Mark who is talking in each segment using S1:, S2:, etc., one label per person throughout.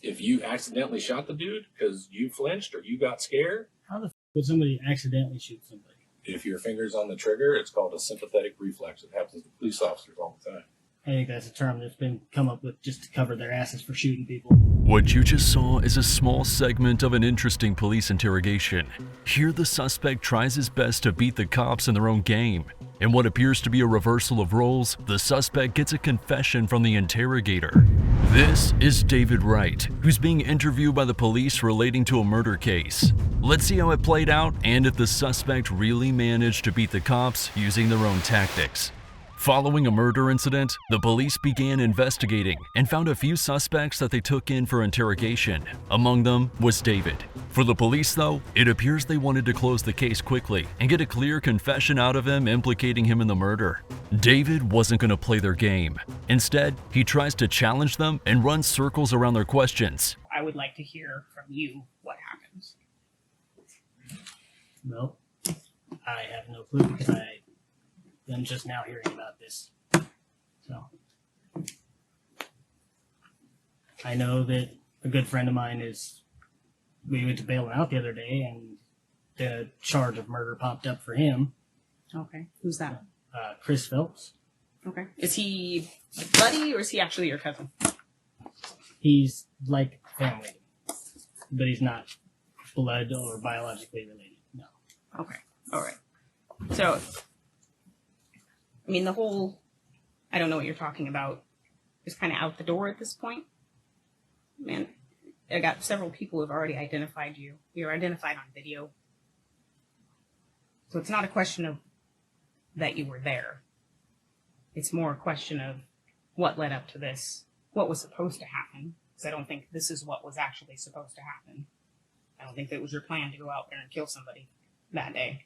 S1: If you accidentally shot the dude because you flinched or you got scared.
S2: How the f would somebody accidentally shoot somebody?
S1: If your finger's on the trigger, it's called a sympathetic reflex. It happens to police officers all the time.
S2: I think that's a term that's been come up with just to cover their asses for shooting people.
S3: What you just saw is a small segment of an interesting police interrogation. Here the suspect tries his best to beat the cops in their own game. In what appears to be a reversal of roles, the suspect gets a confession from the interrogator. This is David Wright, who's being interviewed by the police relating to a murder case. Let's see how it played out and if the suspect really managed to beat the cops using their own tactics. Following a murder incident, the police began investigating and found a few suspects that they took in for interrogation. Among them was David. For the police, though, it appears they wanted to close the case quickly and get a clear confession out of him implicating him in the murder. David wasn't going to play their game. Instead, he tries to challenge them and run circles around their questions.
S4: I would like to hear from you what happens.
S2: Well, I have no clue because I'm just now hearing about this. So I know that a good friend of mine we went to bail him out the other day and the charge of murder popped up for him.
S4: Okay. Who's that?
S2: Chris Phelps.
S4: Okay. Is he a buddy or is he actually your cousin?
S2: He's like family, but he's not blood or biologically related. No.
S4: Okay. All right. So, I mean, I don't know what you're talking about, is kind of out the door at this point. Man, I got several people who have already identified you. You're identified on video. So it's not a question of that you were there. It's more a question of what led up to this, what was supposed to happen, because I don't think this is what was actually supposed to happen. I don't think that it was your plan to go out there and kill somebody that day.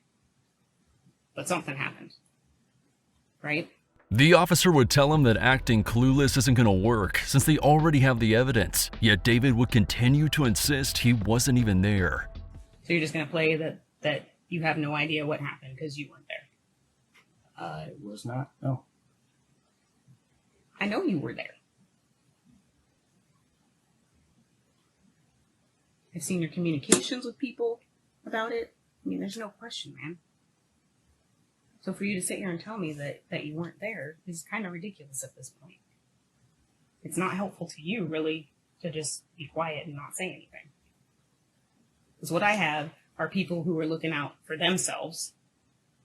S4: But something happened. Right?
S3: The officer would tell him that acting clueless isn't going to work since they already have the evidence, yet David would continue to insist he wasn't even there.
S4: So you're just going to play that you have no idea what happened because you weren't there?
S2: I was not, no.
S4: I know you were there. I've seen your communications with people about it. I mean, there's no question, man. So for you to sit here and tell me that you weren't there is kind of ridiculous at this point. It's not helpful to you, really, to just be quiet and not say anything. Because what I have are people who are looking out for themselves.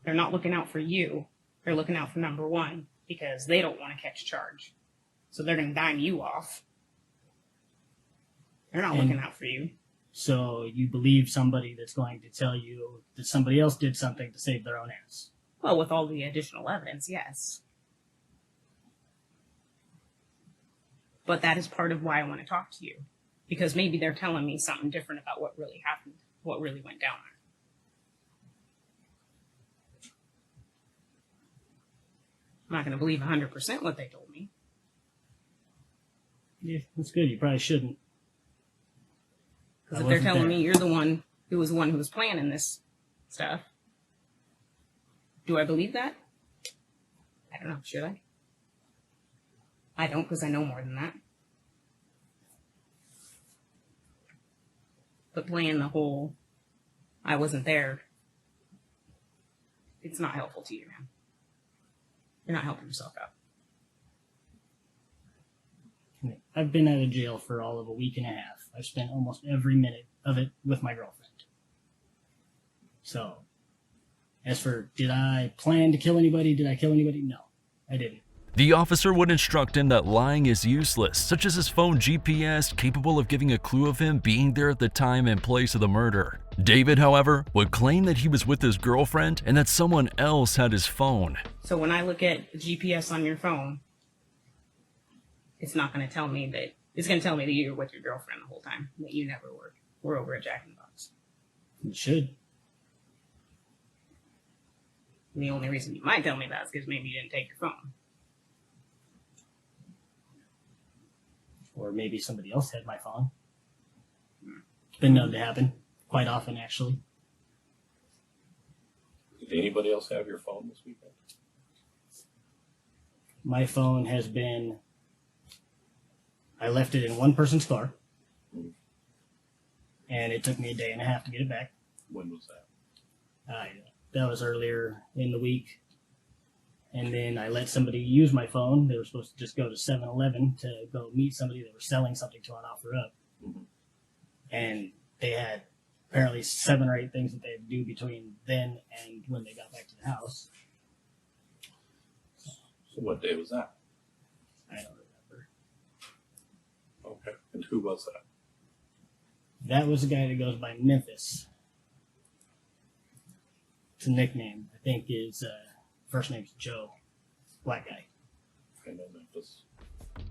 S4: They're not looking out for you. They're looking out for number one because they don't want to catch charge. So they're going to dime you off. They're not looking out for you.
S2: So you believe somebody that's going to tell you that somebody else did something to save their own ass?
S4: Well, with all the additional evidence, yes. But that is part of why I want to talk to you. Because maybe they're telling me something different about what really happened, what really went down there. I'm not going to believe 100% what they told me.
S2: Yeah, that's good. You probably shouldn't.
S4: Because if they're telling me you're the one who was planning this stuff, do I believe that? I don't know. Should I? I don't, because I know more than that. But playing the whole, I wasn't there, it's not helpful to you, man. You're not helping yourself out.
S2: I've been out of jail for all of a week and a half. I've spent almost every minute of it with my girlfriend. So, as for, did I plan to kill anybody? Did I kill anybody? No, I didn't.
S3: The officer would instruct him that lying is useless, such as his phone GPS capable of giving a clue of him being there at the time and place of the murder. David, however, would claim that he was with his girlfriend and that someone else had his phone.
S4: So when I look at the GPS on your phone, it's not going to tell me that, it's going to tell me that you were with your girlfriend the whole time, that you never were over at Jack in the Box.
S2: It should.
S4: And the only reason you might tell me that is because maybe you didn't take your phone.
S2: Or maybe somebody else had my phone. It's been known to happen quite often, actually.
S1: Did anybody else have your phone this weekend?
S2: My phone has been, I left it in one person's car.
S1: Mhm.
S2: And it took me a day and a half to get it back.
S1: When was that?
S2: That was earlier in the week. And then I let somebody use my phone. They were supposed to just go to 7-Eleven to go meet somebody that was selling something to an offer up.
S1: Mhm.
S2: And they had apparently 7 or 8 things that they had to do between then and when they got back to the house.
S1: So what day was that?
S2: I don't remember.
S1: Okay. And who was that?
S2: That was the guy that goes by Memphis. It's a nickname. I think his first name's Joe. Black guy.
S1: I know Memphis.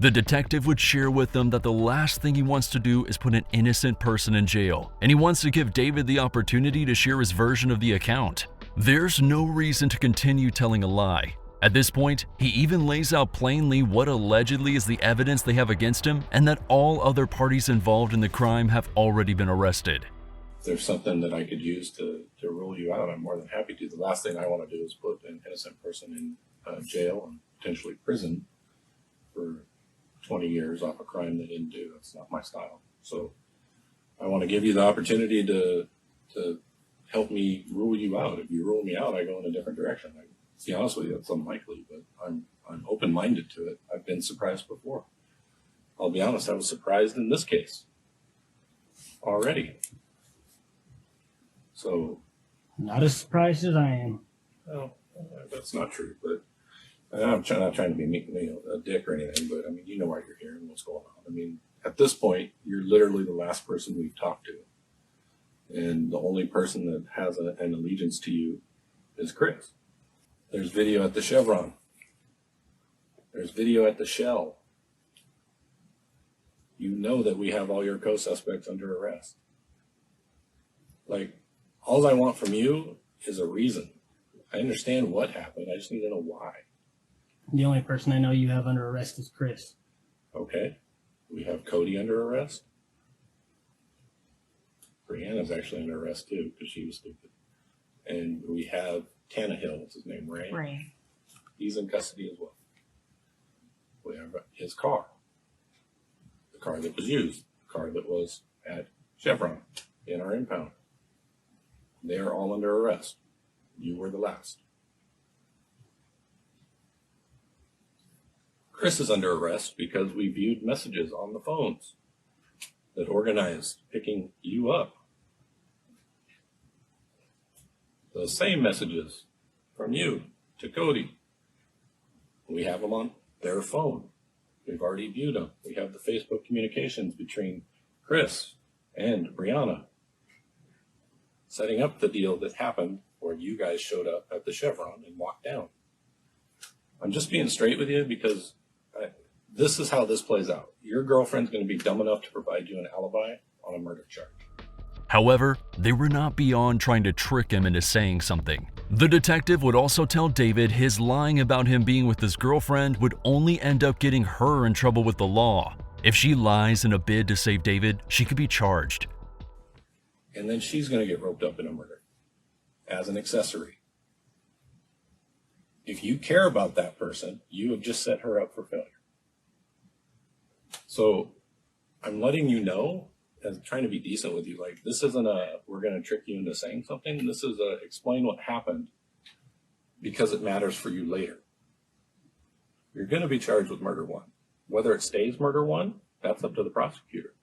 S3: The detective would share with them that the last thing he wants to do is put an innocent person in jail, and he wants to give David the opportunity to share his version of the account. There's no reason to continue telling a lie. At this point, he even lays out plainly what allegedly is the evidence they have against him, and that all other parties involved in the crime have already been arrested.
S1: If there's something that I could use to rule you out, I'm more than happy to. The last thing I want to do is put an innocent person in jail and potentially prison for 20 years off a crime they didn't do. That's not my style. So I want to give you the opportunity to help me rule you out. If you rule me out, I go in a different direction. To be honest with you, that's unlikely, but I'm open-minded to it. I've been surprised before. I'll be honest, I was surprised in this case already. So,
S2: Not as surprised as I am.
S1: well, that's not true, but I'm not trying to be a dick or anything, but I mean, you know why you're here and what's going on. I mean, at this point, you're literally the last person we've talked to. And the only person that has an allegiance to you is Chris. There's video at the Chevron. There's video at the Shell. You know that we have all your co-suspects under arrest. Like, all I want from you is a reason. I understand what happened. I just need to know why.
S2: The only person I know you have under arrest is Chris.
S1: Okay. We have Cody under arrest. Brianna's actually under arrest too because she was stupid. And we have Tannehill, what's his name, Ray?
S4: Right.
S1: He's in custody as well. We have his car. The car that was used. The car that was at Chevron in our impound. They are all under arrest. You were the last. Chris is under arrest because we viewed messages on the phones that organized picking you up. Those same messages from you to Cody. We have them on their phone. We've already viewed them. We have the Facebook communications between Chris and Brianna, setting up the deal that happened where you guys showed up at the Chevron and walked down. I'm just being straight with you because this is how this plays out. Your girlfriend's going to be dumb enough to provide you an alibi on a murder charge.
S3: However, they were not beyond trying to trick him into saying something. The detective would also tell David his lying about him being with his girlfriend would only end up getting her in trouble with the law. If she lies in a bid to save David, she could be charged.
S1: And then she's going to get roped up in a murder as an accessory. If you care about that person, you have just set her up for failure. So I'm letting you know, and trying to be decent with you, like, this isn't we're going to trick you into saying something. This is explain what happened because it matters for you later. You're going to be charged with murder one. Whether it stays murder one, that's up to the prosecutor.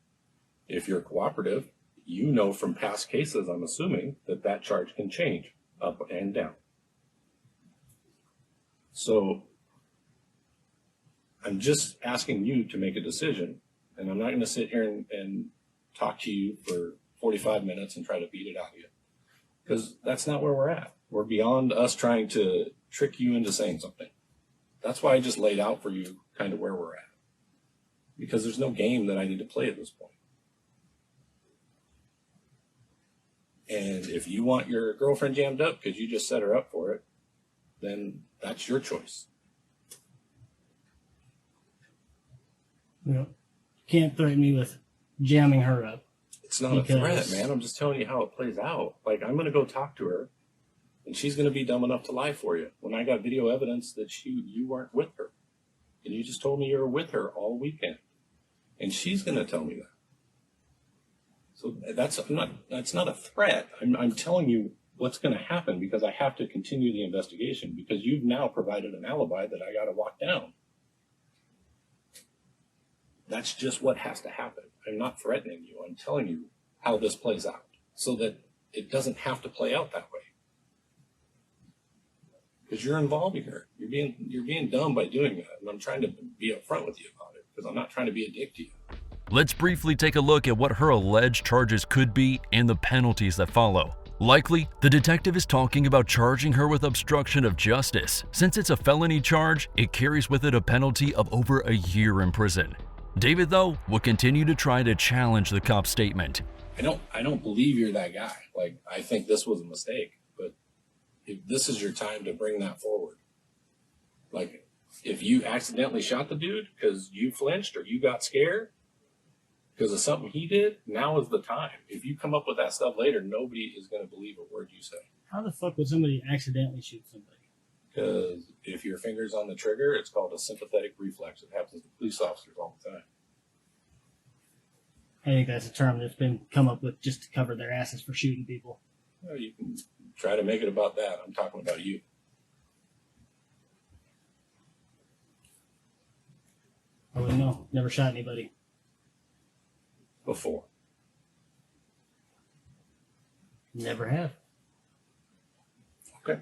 S1: If you're cooperative, you know from past cases, I'm assuming, that charge can change up and down. So I'm just asking you to make a decision, and I'm not going to sit here and talk to you for 45 minutes and try to beat it out of you, because that's not where we're at. We're beyond us trying to trick you into saying something. That's why I just laid out for you kind of where we're at, because there's no game that I need to play at this point. And if you want your girlfriend jammed up because you just set her up for it, then that's your choice.
S2: You can't threaten me with jamming her up.
S1: It's not a threat, man. I'm just telling you how it plays out. Like, I'm going to go talk to her, and she's going to be dumb enough to lie for you. When I got video evidence that you weren't with her, and you just told me you were with her all weekend, and she's going to tell me that. So that's not a threat. I'm telling you what's going to happen because I have to continue the investigation because you've now provided an alibi that I got to walk down. That's just what has to happen. I'm not threatening you. I'm telling you how this plays out so that it doesn't have to play out that way. Because you're involved here. You're being dumb by doing that. And I'm trying to be upfront with you about it because I'm not trying to be a dick to you.
S3: Let's briefly take a look at what her alleged charges could be and the penalties that follow. Likely, the detective is talking about charging her with obstruction of justice. Since it's a felony charge, it carries with it a penalty of over a year in prison. David, though, will continue to try to challenge the cop's statement.
S1: I don't believe you're that guy. Like, I think this was a mistake, but if this is your time to bring that forward. Like, if you accidentally shot the dude because you flinched or you got scared because of something he did, now is the time. If you come up with that stuff later, nobody is going to believe a word you say.
S2: How the fuck would somebody accidentally shoot somebody?
S1: Because if your finger's on the trigger, it's called a sympathetic reflex. It happens to police officers all the time.
S2: I think that's a term that's been come up with just to cover their asses for shooting people.
S1: Well, you can try to make it about that. I'm talking about you.
S2: I wouldn't know. Never shot anybody.
S1: Before.
S2: Never have.
S1: Okay.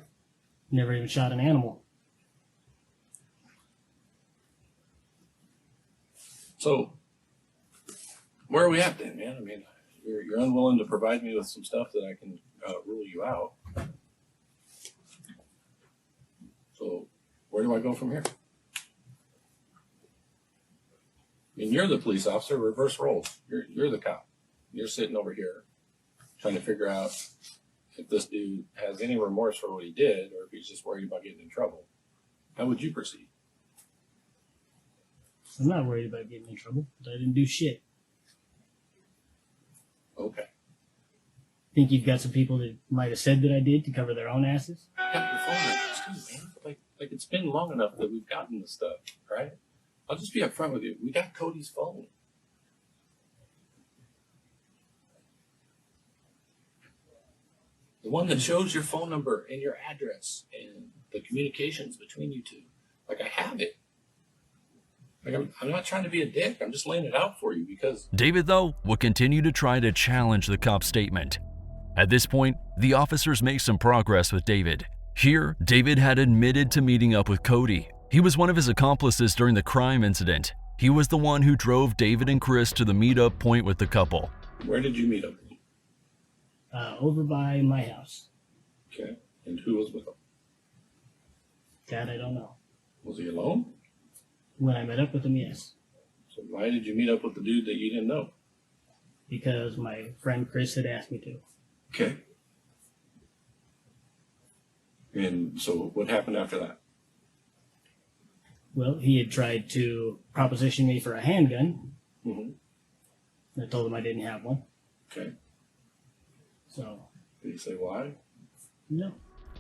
S2: Never even shot an animal.
S1: So, where are we at then, man? I mean, you're unwilling to provide me with some stuff that I can rule you out. So, where do I go from here? I mean, you're the police officer, reverse roles. You're the cop. You're sitting over here trying to figure out if this dude has any remorse for what he did or if he's just worried about getting in trouble. How would you proceed?
S2: I'm not worried about getting in trouble, but I didn't do shit.
S1: Okay.
S2: Think you've got some people that might have said that I did to cover their own asses?
S1: I got your phone numbers too, man. Like it's been long enough that we've gotten this stuff, right? I'll just be upfront with you. We got Cody's phone. The one that shows your phone number and your address and the communications between you two. Like, I have it. Like, I'm not trying to be a dick. I'm just laying it out for you because...
S3: David, though, will continue to try to challenge the cop's statement. At this point, the officers make some progress with David. Here, David had admitted to meeting up with Cody. He was one of his accomplices during the crime incident. He was the one who drove David and Chris to the meetup point with the couple.
S1: Where did you meet up?
S2: Over by my house.
S1: Okay. And who was with him?
S2: That I don't know.
S1: Was he alone?
S2: When I met up with him, yes.
S1: So why did you meet up with the dude that you didn't know?
S2: Because my friend Chris had asked me to.
S1: Okay. And so what happened after that?
S2: Well, he had tried to proposition me for a handgun.
S1: Mm-hmm.
S2: I told him I didn't have one.
S1: Okay.
S2: So.
S1: Did he say why?
S2: No.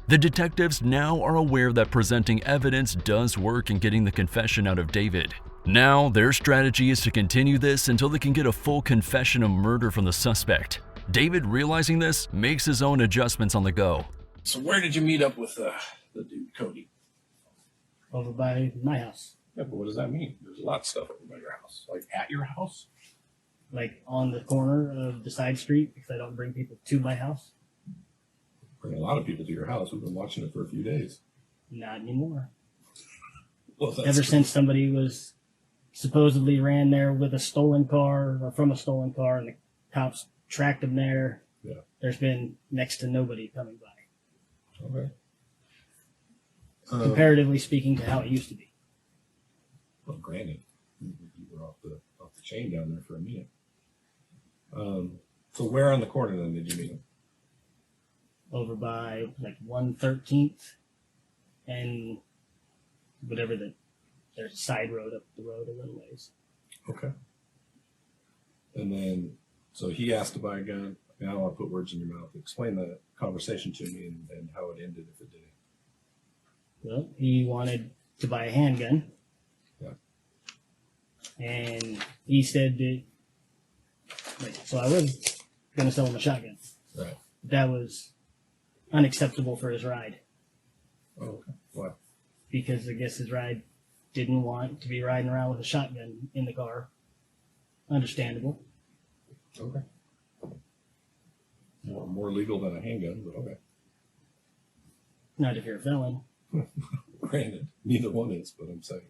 S3: The detectives now are aware that presenting evidence does work in getting the confession out of David. Now, their strategy is to continue this until they can get a full confession of murder from the suspect. David, realizing this, makes his own adjustments on the go.
S1: So where did you meet up with the dude, Cody?
S2: Over by my house.
S1: Yeah, but what does that mean? There's a lot of stuff over by your house. Like at your house?
S2: Like on the corner of the side street, because I don't bring people to my house.
S1: Bring a lot of people to your house. We've been watching it for a few days.
S2: Not anymore.
S1: Well,
S2: Ever since somebody was supposedly ran there with a stolen car or from a stolen car and the cops tracked him there,
S1: yeah.
S2: There's been next to nobody coming by.
S1: Okay.
S2: Comparatively speaking to how it used to be.
S1: Well, granted, you were off the chain down there for a minute. So where on the corner then did you meet him?
S2: Over by like 113th and whatever there's a side road up the road a little ways.
S1: Okay. And then, so he asked to buy a gun. I don't want to put words in your mouth. Explain the conversation to me and how it ended if it did.
S2: Well, he wanted to buy a handgun.
S1: Yeah.
S2: And he said that, like, so I was going to sell him a shotgun.
S1: Right.
S2: That was unacceptable for his ride
S1: Oh, okay. Wow.
S2: because I guess his ride didn't want to be riding around with a shotgun in the car. Understandable.
S1: Okay. More legal than a handgun, but okay.
S2: Not if you're a felon.
S1: Granted, neither one is, but I'm saying.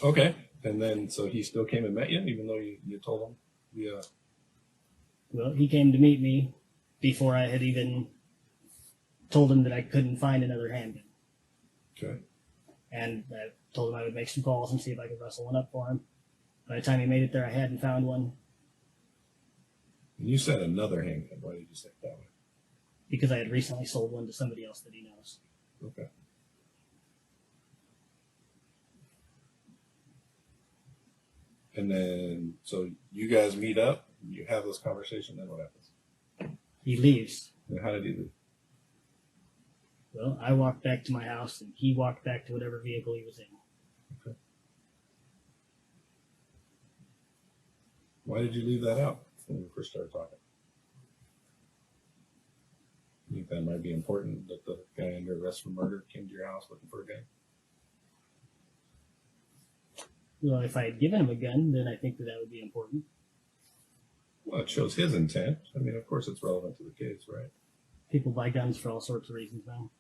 S1: Okay. And then, so he still came and met you, even though you told him? Yeah.
S2: Well, he came to meet me before I had even told him that I couldn't find another handgun.
S1: Okay.
S2: And I told him I would make some calls and see if I could rustle one up for him. By the time he made it there, I hadn't found one
S1: And you said another handgun. Why did you say it that way?
S2: because I had recently sold one to somebody else that he knows.
S1: Okay. And then, so you guys meet up, you have this conversation, then what happens?
S2: He leaves.
S1: And how did he leave?
S2: Well, I walked back to my house and he walked back to whatever vehicle he was in.
S1: Okay. Why did you leave that out when we first started talking? You think that might be important that the guy under arrest for murder came to your house looking for a gun?
S2: Well, if I had given him a gun, then I think that would be important.
S1: Well, it shows his intent. I mean, of course it's relevant to the case, right?
S2: People buy guns for all sorts of reasons now.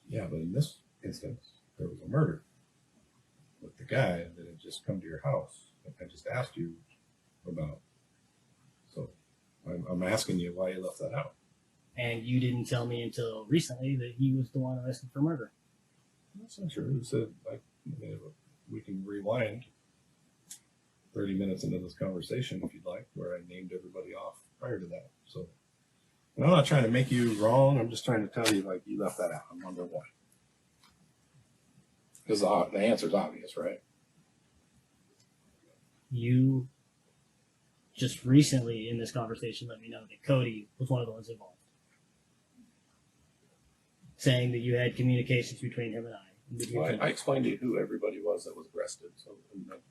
S1: Yeah, but in this instance, there was a murder with the guy that had just come to your house. I just asked you about. So I'm asking you why you left that out.
S2: And you didn't tell me until recently that he was the one arrested for murder.
S1: That's not true. You said, like, we can rewind 30 minutes into this conversation if you'd like, where I named everybody off prior to that. So and I'm not trying to make you wrong. I'm just trying to tell you, like, you left that out. I'm wondering why. Because the answer's obvious, right?
S2: You just recently in this conversation let me know that Cody was one of the ones involved. Saying that you had communications between him and I.
S1: Well, I explained to you who everybody was that was arrested. So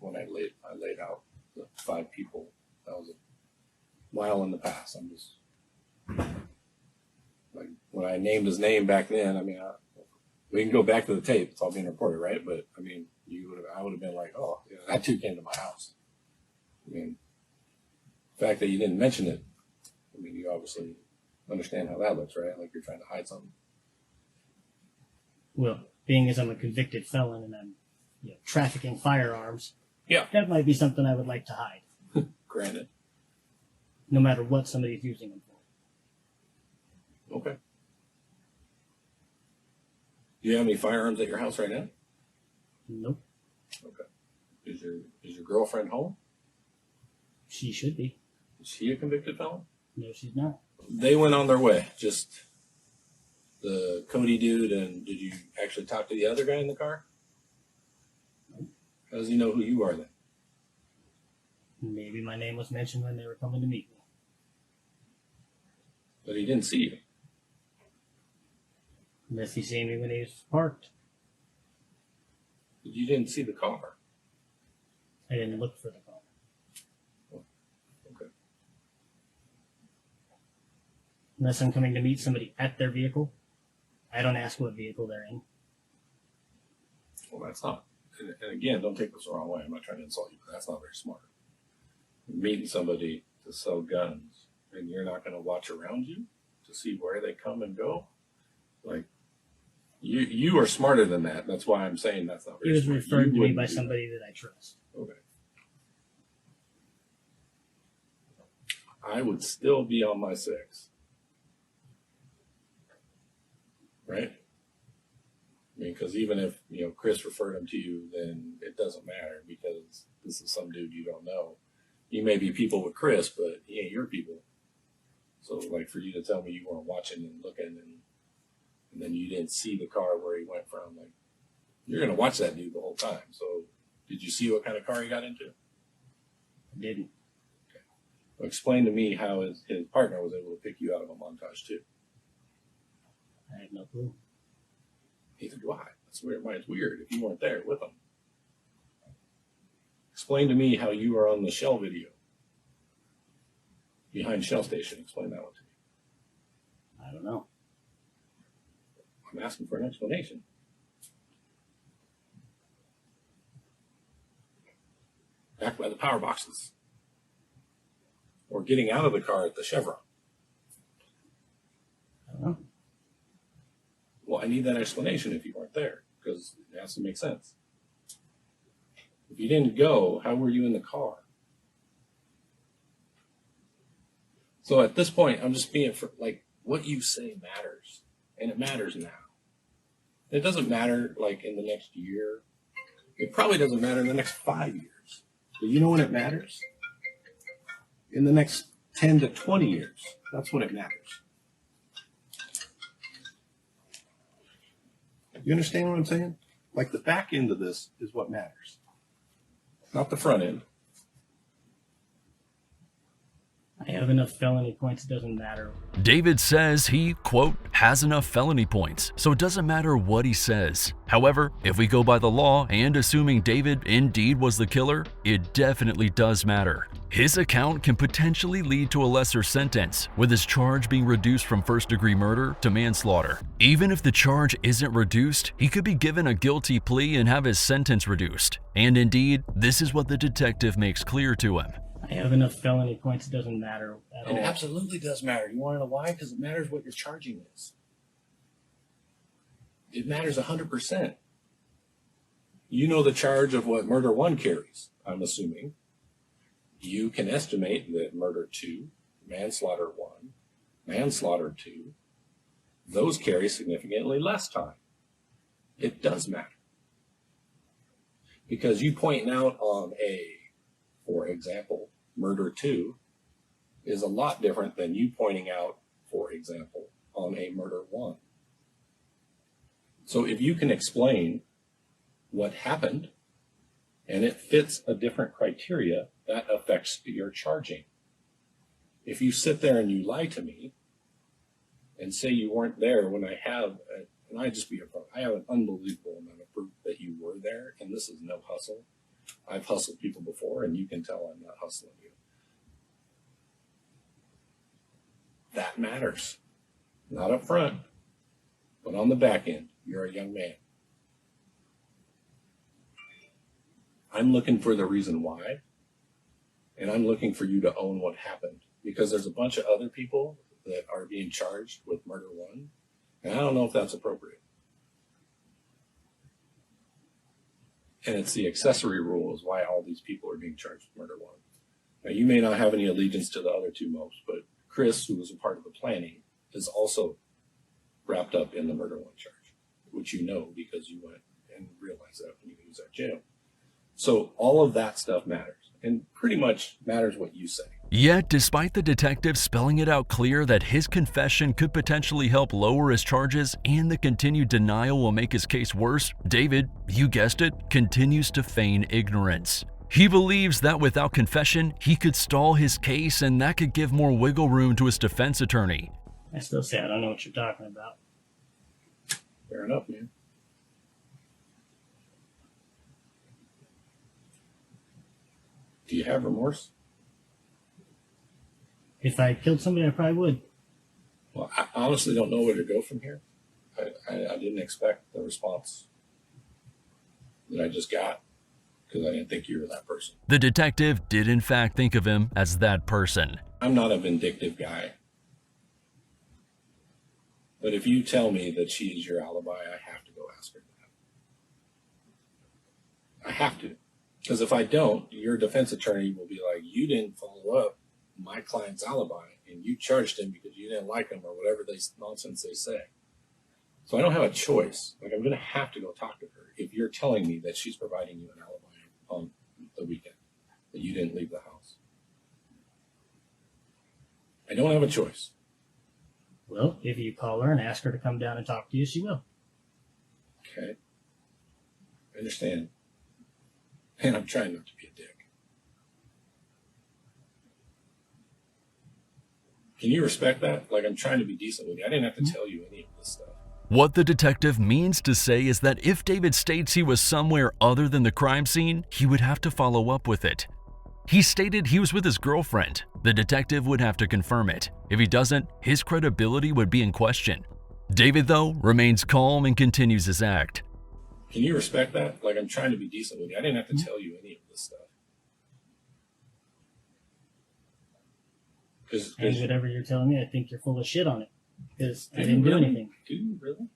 S1: when I laid out the 5 people, that was a while in the past. I'm just like when I named his name back then. I mean, we can go back to the tape; it's all being recorded, right? But I mean, I would have been like, oh, yeah, that too came to my house. I mean, the fact that you didn't mention it, I mean, you obviously understand how that looks, right? Like you're trying to hide something.
S2: Well, being as I'm a convicted felon and I'm trafficking firearms,
S1: Yeah.
S2: that might be something I would like to hide.
S1: Granted.
S2: No matter what somebody's using them for.
S1: Okay. Do you have any firearms at your house right now?
S2: Nope.
S1: Okay. Is your girlfriend home?
S2: She should be.
S1: Is she a convicted felon?
S2: No, she's not.
S1: They went on their way. Just the Cody dude, and did you actually talk to the other guy in the car? How does he know who you are then?
S2: Maybe my name was mentioned when they were coming to meet me.
S1: But he didn't see you.
S2: Unless he seen me when he was parked.
S1: But you didn't see the car.
S2: I didn't look for the car.
S1: Okay.
S2: Unless I'm coming to meet somebody at their vehicle, I don't ask what vehicle they're in.
S1: Well, that's not. And again, don't take this the wrong way. I'm not trying to insult you, but that's not very smart. You're meeting somebody to sell guns, and you're not going to watch around you to see where they come and go. Like, you are smarter than that. That's why I'm saying that's not
S2: He
S1: very
S2: was
S1: smart.
S2: referred
S1: You
S2: to me
S1: wouldn't
S2: by
S1: do
S2: somebody that I trust.
S1: that. Okay. I would still be on my 6. Right? I mean, because even if, Chris referred him to you, then it doesn't matter because this is some dude you don't know. You may be people with Chris, but he ain't your people. So, like, for you to tell me you weren't watching and looking and then you didn't see the car where he went from, like, you're going to watch that dude the whole time. So, did you see what kind of car he got into?
S2: I didn't.
S1: Okay. Well, explain to me how his partner was able to pick you out of a montage, too.
S2: I have no clue.
S1: Neither do I. That's weird. It's weird if you weren't there with him. Explain to me how you were on the Shell video behind Shell Station? Explain that one to me.
S2: I don't know.
S1: I'm asking for an explanation. Back by the power boxes. Or getting out of the car at the Chevron.
S2: I don't know.
S1: Well, I need that explanation if you weren't there, because it has to make sense. If you didn't go, how were you in the car? So at this point, I'm just being for like what you say matters, and it matters now. It doesn't matter like in the next year. It probably doesn't matter in the next 5 years. But you know when it matters? In the next 10 to 20 years. That's when it matters. You understand what I'm saying? Like the back end of this is what matters, not the front end.
S2: I have enough felony points, it doesn't matter.
S3: David says he, quote, has enough felony points, so it doesn't matter what he says. However, if we go by the law and assuming David indeed was the killer, it definitely does matter. His account can potentially lead to a lesser sentence, with his charge being reduced from first-degree murder to manslaughter. Even if the charge isn't reduced, he could be given a guilty plea and have his sentence reduced. And indeed, this is what the detective makes clear to him.
S2: I have enough felony points, it doesn't matter at all.
S1: It absolutely does matter. You want to know why? Because it matters what your charging is. It matters 100%. You know the charge of what murder 1 carries, I'm assuming. You can estimate that murder 2, manslaughter 1, manslaughter 2, those carry significantly less time. It does matter. Because you pointing out on for example, murder 2 is a lot different than you pointing out, for example, on a murder 1. So if you can explain what happened and it fits a different criteria, that affects your charging. If you sit there and you lie to me and say you weren't there when I have, and I just be upfront, I have an unbelievable amount of proof that you were there, and this is no hustle. I've hustled people before, and you can tell I'm not hustling you. That matters. Not up front, but on the back end. You're a young man. I'm looking for the reason why, and I'm looking for you to own what happened, because there's a bunch of other people that are being charged with murder 1, and I don't know if that's appropriate. And it's the accessory rule is why all these people are being charged with murder 1. Now, you may not have any allegiance to the other 2 most, but Chris, who was a part of the planning, is also wrapped up in the murder 1 charge, which you know because you went and realized that when you was at jail. So all of that stuff matters, and pretty much matters what you say.
S3: Yet, despite the detective spelling it out clear that his confession could potentially help lower his charges and the continued denial will make his case worse, David, you guessed it, continues to feign ignorance. He believes that without confession, he could stall his case and that could give more wiggle room to his defense attorney.
S2: I still say I don't know what you're talking about.
S1: Fair enough, man. Do you have remorse?
S2: If I killed somebody, I probably would.
S1: Well, I honestly don't know where to go from here. I didn't expect the response that I just got because I didn't think you were that person.
S3: The detective did in fact think of him as that person.
S1: I'm not a vindictive guy. But if you tell me that she is your alibi, I have to go ask her that. I have to. Because if I don't, your defense attorney will be like, you didn't follow up my client's alibi, and you charged him because you didn't like him or whatever nonsense they say. So I don't have a choice. Like, I'm going to have to go talk to her if you're telling me that she's providing you an alibi on the weekend, that you didn't leave the house. I don't have a choice.
S2: Well, if you call her and ask her to come down and talk to you, she will.
S1: Okay. I understand. And I'm trying not to be a dick. Can you respect that? Like, I'm trying to be decent with you. I didn't have to tell you any of this stuff.
S3: What the detective means to say is that if David states he was somewhere other than the crime scene, he would have to follow up with it. He stated he was with his girlfriend. The detective would have to confirm it. If he doesn't, his credibility would be in question. David, though, remains calm and continues his act.
S1: Can you respect that? Like, I'm trying to be decent with you. I didn't have to tell you any of this stuff.
S2: And whatever you're telling me, I think you're full of shit on it. Because I
S1: Do
S2: didn't
S1: you
S2: do
S1: really?
S2: anything.
S1: Do you really?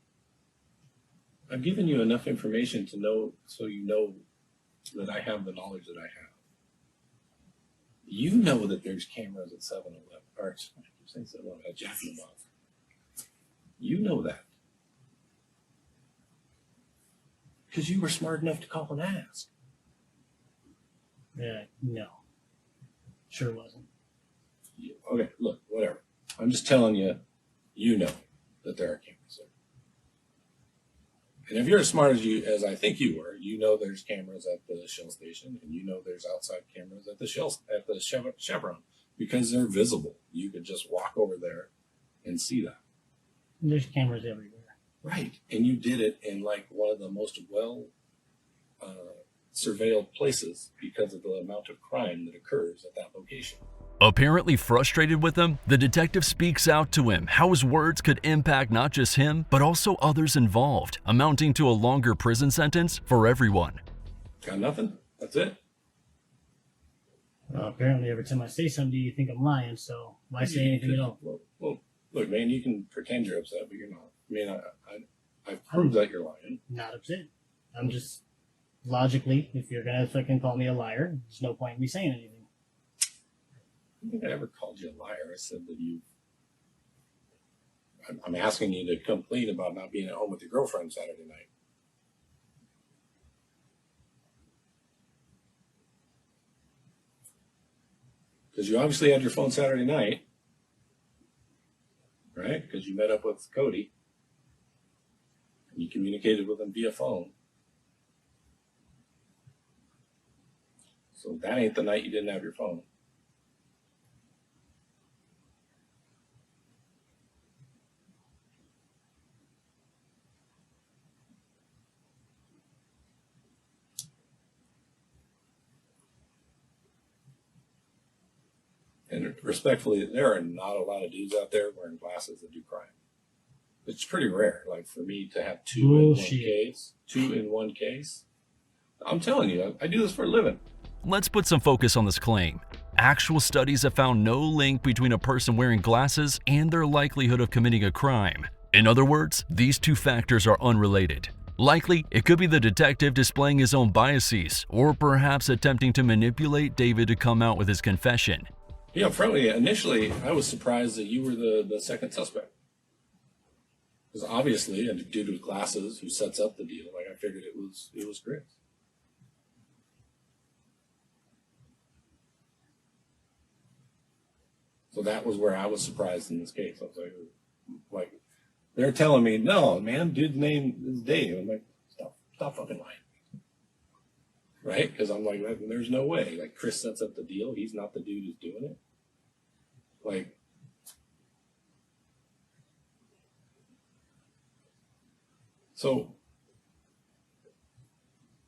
S1: I've given you enough information to know, so you know that I have the knowledge that I have. You know that there's cameras at 7-Eleven, or I keep saying 7-Eleven, at Jack in the Box. You know that. Because you were smart enough to call and ask.
S2: No. Sure wasn't.
S1: Okay, look, whatever. I'm just telling you, you know that there are cameras there. And if you're as smart as I think you were, you know there's cameras at the Shell station, and you know there's outside cameras at the Chevron, because they're visible. You could just walk over there and see that.
S2: There's cameras everywhere.
S1: Right. And you did it in like one of the most surveilled places because of the amount of crime that occurs at that location.
S3: Apparently frustrated with him, the detective speaks out to him how his words could impact not just him, but also others involved, amounting to a longer prison sentence for everyone.
S1: Got nothing? That's it?
S2: Well, apparently every time I say something, you think I'm lying, so why say anything at all?
S1: Well, look, man, you can pretend you're upset, but you're not. I mean, I've proved that you're lying.
S2: Not upset. I'm just, logically, if you're going to fucking call me a liar, there's no point in me saying anything.
S1: I don't think I ever called you a liar. I said that I'm asking you to complain about not being at home with your girlfriend Saturday night. Because you obviously had your phone Saturday night, right? Because you met up with Cody. And you communicated with him via phone. So that ain't the night you didn't have your phone. And respectfully, there are not a lot of dudes out there wearing glasses that do crime. It's pretty rare. Like for me to have two in one case. I'm telling you, I do this for a living.
S3: Let's put some focus on this claim. Actual studies have found no link between a person wearing glasses and their likelihood of committing a crime. In other words, these two factors are unrelated. Likely, it could be the detective displaying his own biases, or perhaps attempting to manipulate David to come out with his confession.
S1: Yeah, frankly, initially, I was surprised that you were the second suspect. Because obviously, a dude with glasses who sets up the deal, like I figured it was Chris. So that was where I was surprised in this case. I was like, they're telling me, no, man, dude's name is Dave. I'm like, stop fucking lying. Right? Because I'm like, there's no way. Like, Chris sets up the deal. He's not the dude who's doing it. Like, so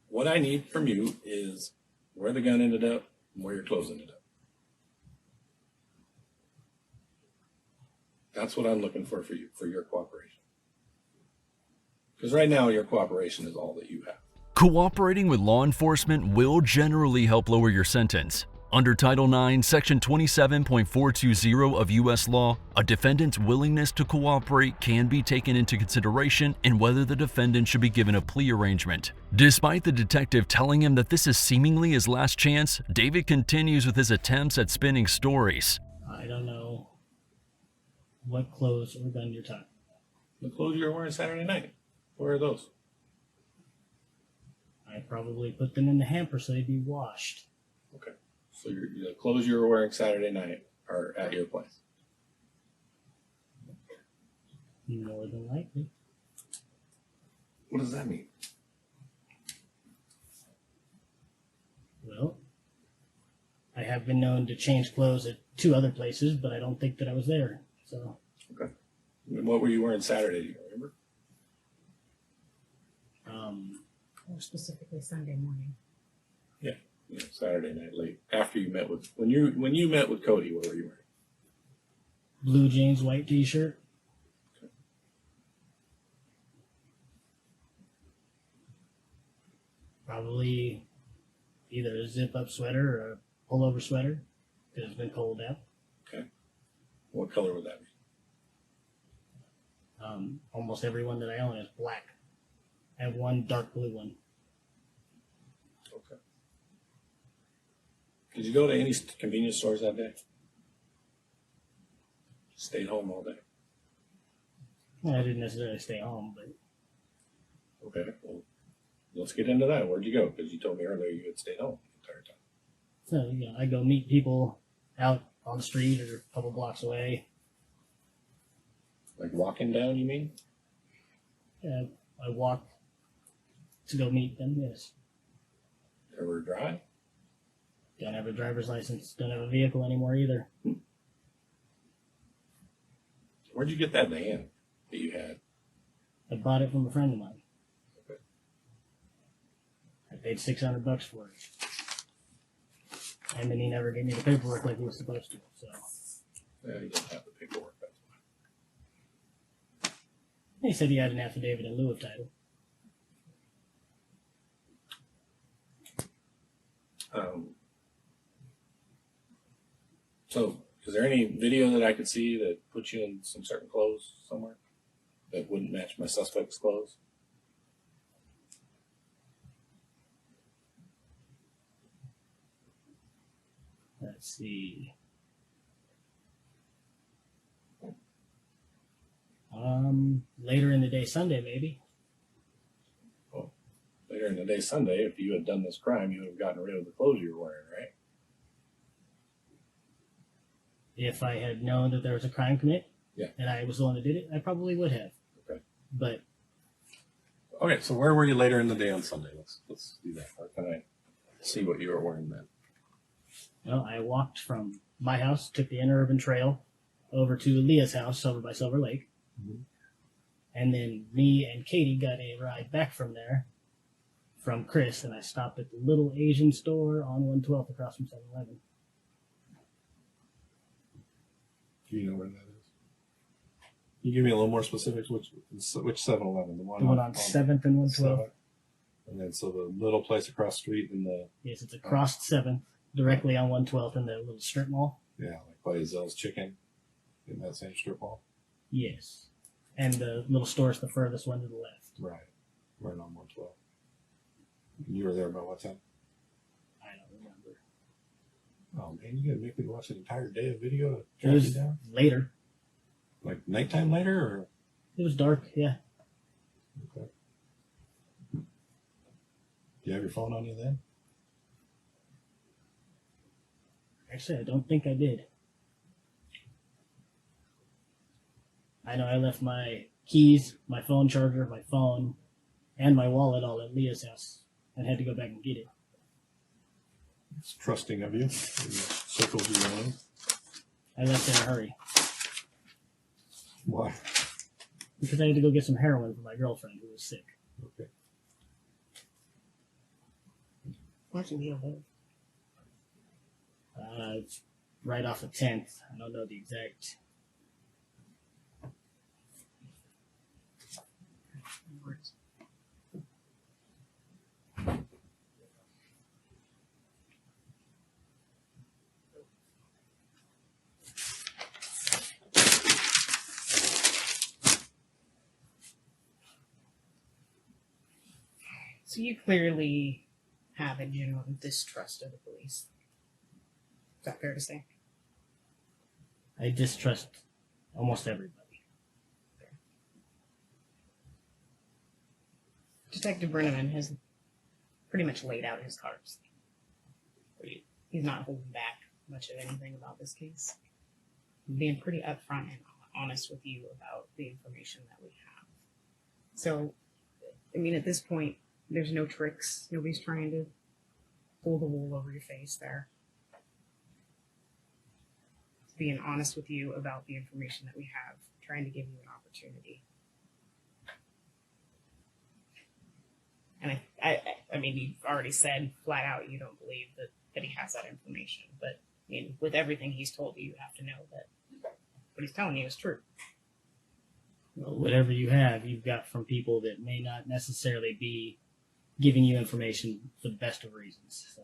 S1: what I need from you is where the gun ended up and where your clothes ended up. That's what I'm looking for you, for your cooperation. Because right now, your cooperation is all that you have.
S3: Cooperating with law enforcement will generally help lower your sentence. Under Title IX, Section 27.420 of U.S. law, a defendant's willingness to cooperate can be taken into consideration in whether the defendant should be given a plea arrangement. Despite the detective telling him that this is seemingly his last chance, David continues with his attempts at spinning stories.
S2: I don't know what clothes or gun you're talking about.
S1: The clothes you were wearing Saturday night, where are those?
S2: I probably put them in the hamper so they'd be washed.
S1: Okay. So the clothes you were wearing Saturday night are at your place.
S2: More than likely.
S1: What does that mean?
S2: Well, I have been known to change clothes at 2 other places, but I don't think that I was there. So.
S1: Okay. And what were you wearing Saturday? Do you remember?
S5: Or specifically Sunday morning.
S1: Yeah. Saturday night late after you met with when you met with Cody. What were you wearing?
S2: Blue jeans, white t-shirt. Probably either a zip-up sweater or a pullover sweater because it's been cold out.
S1: Okay. What color would that be?
S2: Almost every one that I own is black. I have one dark blue one.
S1: Okay. Did you go to any convenience stores that day? Stayed home all day.
S2: I didn't necessarily stay home, but
S1: Okay. Well, let's get into that. Where'd you go? Because you told me earlier you had stayed home the entire time.
S2: so I go meet people out on the street or a couple blocks away.
S1: Like walking down, you mean?
S2: I walk to go meet them. Yes.
S1: Ever drive?
S2: Don't have a driver's license. Don't have a vehicle anymore either.
S1: Where'd you get that van that you had?
S2: I bought it from a friend of mine.
S1: Okay.
S2: I paid $600 for it, and then he never gave me the paperwork like he was supposed to. So
S1: Yeah, you didn't have the paperwork. That's
S2: he said he had an affidavit in lieu of title.
S1: why. So, is there any video that I could see that puts you in some certain clothes somewhere that wouldn't match my suspect's clothes?
S2: Let's see. Later in the day, Sunday maybe.
S1: Well, later in the day, Sunday, if you had done this crime, you would have gotten rid of the clothes you were wearing, right?
S2: If I had known that there was a crime commit,
S1: Yeah.
S2: and I was the one that did it, I probably would have.
S1: Okay.
S2: But
S1: Okay, so where were you later in the day on Sunday? Let's do that. Or can I see what you were wearing then?
S2: I walked from my house, took the interurban trail over to Leah's house over by Silver Lake.
S1: Mhm.
S2: And then me and Katie got a ride back from there from Chris, and I stopped at the little Asian store on 112th across from 7-Eleven.
S5: Do you know where that is? Can you give me a little more specifics? Which 7-Eleven? The
S2: The one on 7th and 112th.
S5: 7th? And then so the little place across the street in the
S2: Yes, it's across 7th, directly on 112th in the little strip mall.
S5: like by Zell's Chicken in that same strip mall.
S2: Yes. And the little store's the furthest one to the left.
S5: Right. Right on 112. You were there about what time?
S2: I don't remember.
S5: Oh man, you gotta make me watch an entire day of video to
S2: It
S5: track you
S2: was
S5: down?
S2: later.
S5: Like nighttime later or
S2: It was dark, yeah.
S5: okay. Do you have your phone on you then?
S2: Actually, I don't think I did. I know I left my keys, my phone charger, my phone, and my wallet all at Leah's house and had to go back and get it.
S5: It's trusting of you. The circles you're in.
S2: I left in a hurry
S5: Why?
S2: because I had to go get some heroin for my girlfriend who was sick.
S5: Okay.
S4: Where's the deal?
S2: It's right off the 10th. I don't know the exact.
S4: So you clearly have a genuine distrust of the police. Is that fair to say?
S2: I distrust almost everybody.
S4: Detective Brenneman has pretty much laid out his cards. He's not holding back much of anything about this case. He's being pretty upfront and honest with you about the information that we have. So, I mean, at this point, there's no tricks. Nobody's trying to pull the wool over your face there. He's being honest with you about the information that we have, trying to give you an opportunity. And I mean, you've already said flat out you don't believe that he has that information. But I mean, with everything he's told you, you have to know that what he's telling you is true.
S2: Well, whatever you have, you've got from people that may not necessarily be giving you information for the best of reasons. So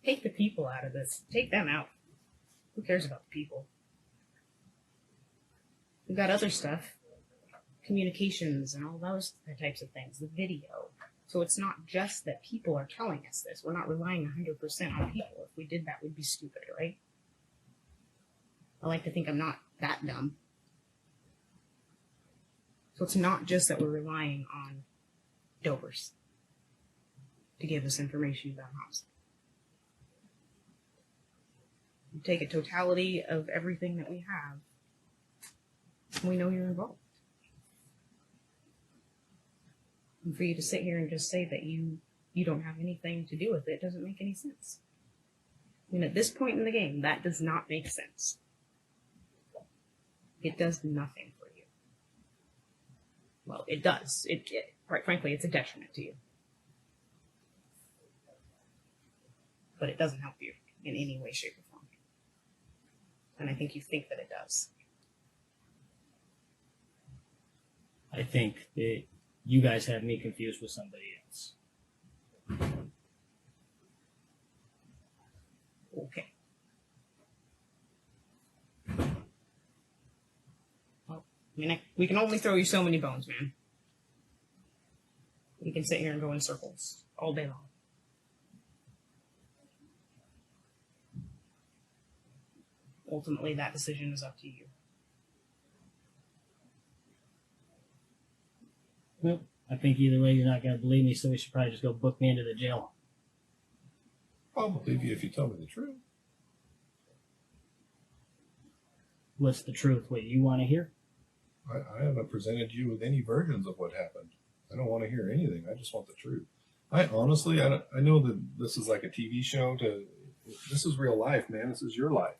S4: Take the people out of this. Take them out. Who cares about the people? We've got other stuff, communications and all those types of things, the video. So it's not just that people are telling us this. We're not relying 100% on people. If we did that, we'd be stupid, right? I like to think I'm not that dumb. So it's not just that we're relying on dopers to give us information about homicide. You take a totality of everything that we have, and we know you're involved. And for you to sit here and just say that you don't have anything to do with it doesn't make any sense. I mean, at this point in the game, that does not make sense. It does nothing for you. Well, it does. Quite frankly, it's a detriment to you. But it doesn't help you in any way, shape, or form. And I think you think that it does.
S2: I think that you guys have me confused with somebody else.
S4: Okay. Well, I mean, we can only throw you so many bones, man. We can sit here and go in circles all day long. Ultimately, that decision is up to you.
S2: Well, I think either way you're not going to believe me, so we should probably just go book me into the jail.
S5: I'll believe you if you tell me the truth.
S2: What's the truth? What you want to hear?
S5: I haven't presented you with any versions of what happened. I don't want to hear anything. I just want the truth. I honestly, I know that this is like a TV show. This is real life, man. This is your life.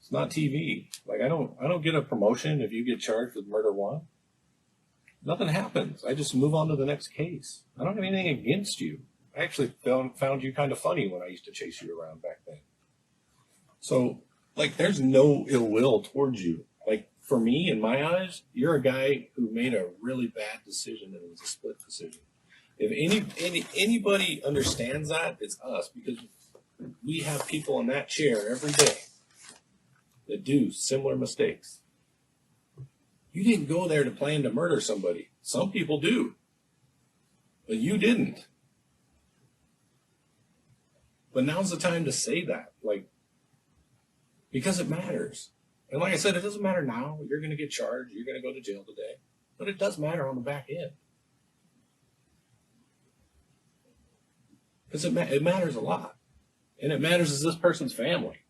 S1: It's not TV. Like I don't get a promotion if you get charged with murder one. Nothing happens. I just move on to the next case. I don't have anything against you. I actually found you kind of funny when I used to chase you around back then. So, like, there's no ill will towards you. Like, for me, in my eyes, you're a guy who made a really bad decision and it was a split decision. If anybody understands that, it's us, because we have people in that chair every day that do similar mistakes. You didn't go there to plan to murder somebody. Some people do. But you didn't. But now's the time to say that. Like, because it matters. And like I said, it doesn't matter now. You're going to get charged. You're going to go to jail today. But it does matter on the back end. Because it matters a lot. And it matters as this person's family.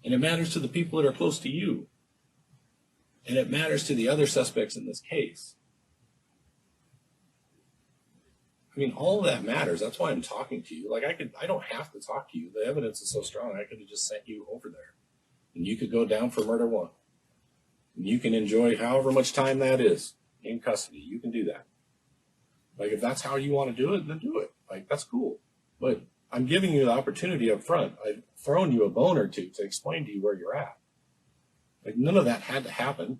S1: And it matters to the people that are close to you. And it matters to the other suspects in this case. I mean, all of that matters. That's why I'm talking to you. Like, I don't have to talk to you. The evidence is so strong, I could have just sent you over there. And you could go down for murder one. And you can enjoy however much time that is in custody. You can do that. Like, if that's how you want to do it, then do it. Like, that's cool. But I'm giving you the opportunity up front. I've thrown you a bone or two to explain to you where you're at. Like, none of that had to happen.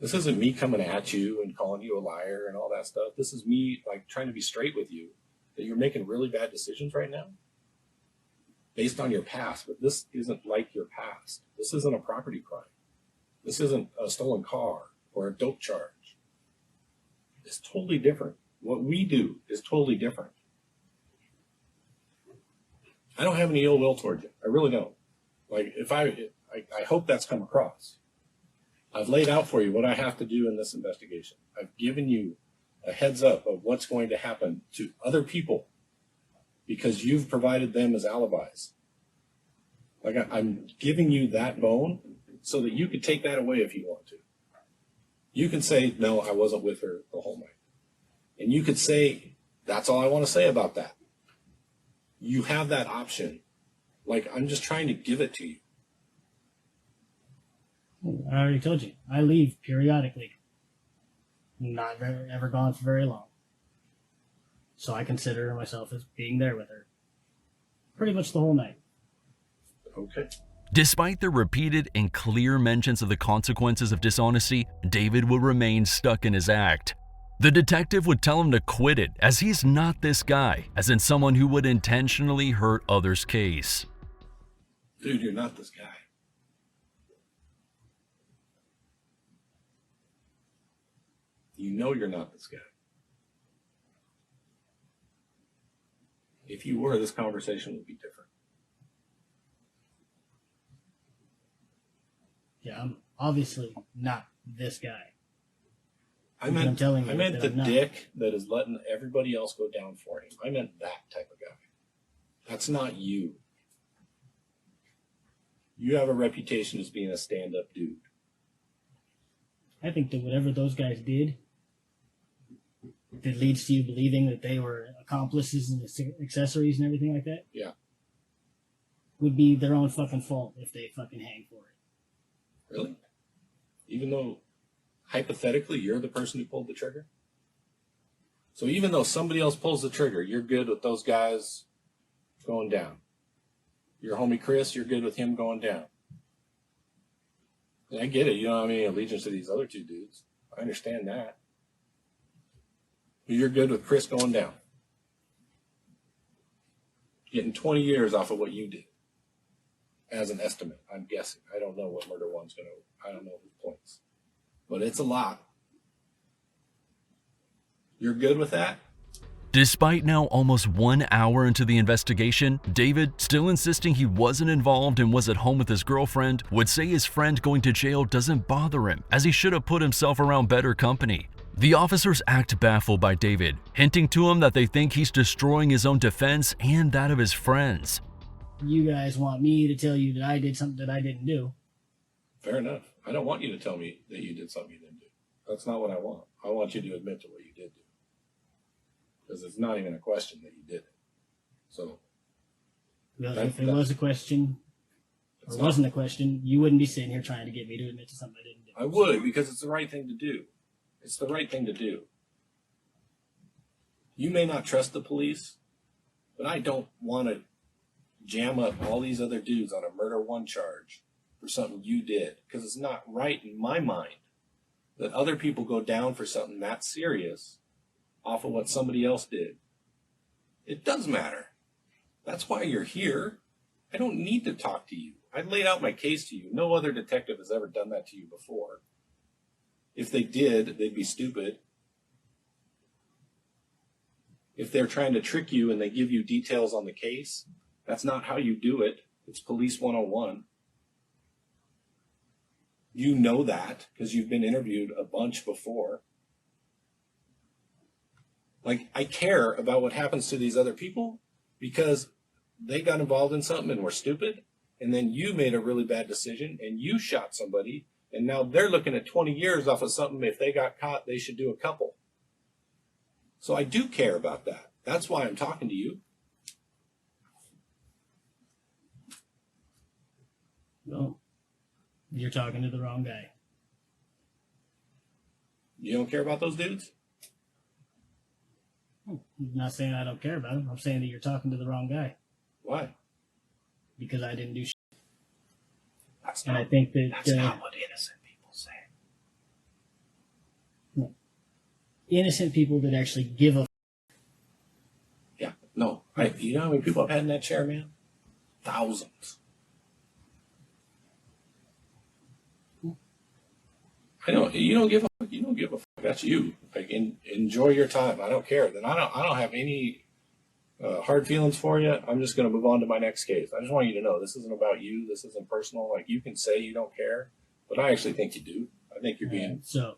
S1: This isn't me coming at you and calling you a liar and all that stuff. This is me, like, trying to be straight with you that you're making really bad decisions right now based on your past. But this isn't like your past. This isn't a property crime. This isn't a stolen car or a dope charge. It's totally different. What we do is totally different. I don't have any ill will towards you. I really don't. Like, I hope that's come across. I've laid out for you what I have to do in this investigation. I've given you a heads up of what's going to happen to other people because you've provided them as alibis. Like, I'm giving you that bone so that you could take that away if you want to. You can say, no, I wasn't with her the whole night. And you could say, that's all I want to say about that. You have that option. Like, I'm just trying to give it to you.
S2: I already told you. I leave periodically. not ever gone for very long. So I consider myself as being there with her pretty much the whole night.
S1: Okay.
S3: Despite the repeated and clear mentions of the consequences of dishonesty, David will remain stuck in his act. The detective would tell him to quit it, as he's not this guy, as in someone who would intentionally hurt others' case.
S1: Dude, you're not this guy. You know you're not this guy. If you were, this conversation would be different.
S2: Yeah, I'm obviously not this guy.
S1: I
S2: I'm
S1: meant
S2: telling you that
S1: the
S2: I'm not.
S1: dick that is letting everybody else go down for him. I meant that type of guy. That's not you. You have a reputation as being a stand-up dude.
S2: I think that whatever those guys did that leads to you believing that they were accomplices and accessories and everything like that,
S1: Yeah.
S2: would be their own fucking fault if they fucking hang for it.
S1: Really? Even though, hypothetically, you're the person who pulled the trigger? So even though somebody else pulls the trigger, you're good with those guys going down. Your homie Chris, you're good with him going down. And I get it. You don't have any allegiance to these other two dudes. I understand that. But you're good with Chris going down. Getting 20 years off of what you did. As an estimate, I'm guessing. I don't know what murder one's going to, I don't know who points. But it's a lot. You're good with that?
S3: Despite now almost 1 hour into the investigation, David, still insisting he wasn't involved and was at home with his girlfriend, would say his friend going to jail doesn't bother him, as he should have put himself around better company. The officers act baffled by David, hinting to him that they think he's destroying his own defense and that of his friends.
S2: You guys want me to tell you that I did something that I didn't do.
S1: Fair enough. I don't want you to tell me that you did something you didn't do. That's not what I want. I want you to admit to what you did do. Because it's not even a question that you did it. So,
S2: Well, if it was a question, or wasn't a question, you wouldn't be sitting here trying to get me to admit to something I didn't do.
S1: I would, because it's the right thing to do. It's the right thing to do. You may not trust the police, but I don't want to jam up all these other dudes on a murder one charge for something you did. Because it's not right in my mind that other people go down for something that serious off of what somebody else did. It does matter. That's why you're here. I don't need to talk to you. I laid out my case to you. No other detective has ever done that to you before. If they did, they'd be stupid. If they're trying to trick you and they give you details on the case, that's not how you do it. It's police 101. You know that because you've been interviewed a bunch before. Like, I care about what happens to these other people because they got involved in something and were stupid, and then you made a really bad decision and you shot somebody, and now they're looking at 20 years off of something. If they got caught, they should do a couple. So I do care about that. That's why I'm talking to you.
S2: Well, you're talking to the wrong guy.
S1: You don't care about those dudes?
S2: I'm not saying I don't care about him. I'm saying that you're talking to the wrong guy.
S1: Why?
S2: Because I didn't do shit.
S1: That's
S2: And
S1: not,
S2: I think that
S1: that's not what innocent people say.
S2: innocent people that actually give a
S1: Yeah, no. You know how many people I've had in that chair, man? Thousands. I don't. You don't give a fuck. You don't give a fuck. That's you. Like, enjoy your time. I don't care. Then I don't have any hard feelings for you. I'm just going to move on to my next case. I just want you to know this isn't about you. This isn't personal. Like, you can say you don't care, but I actually think you do. I think you're being.
S2: So,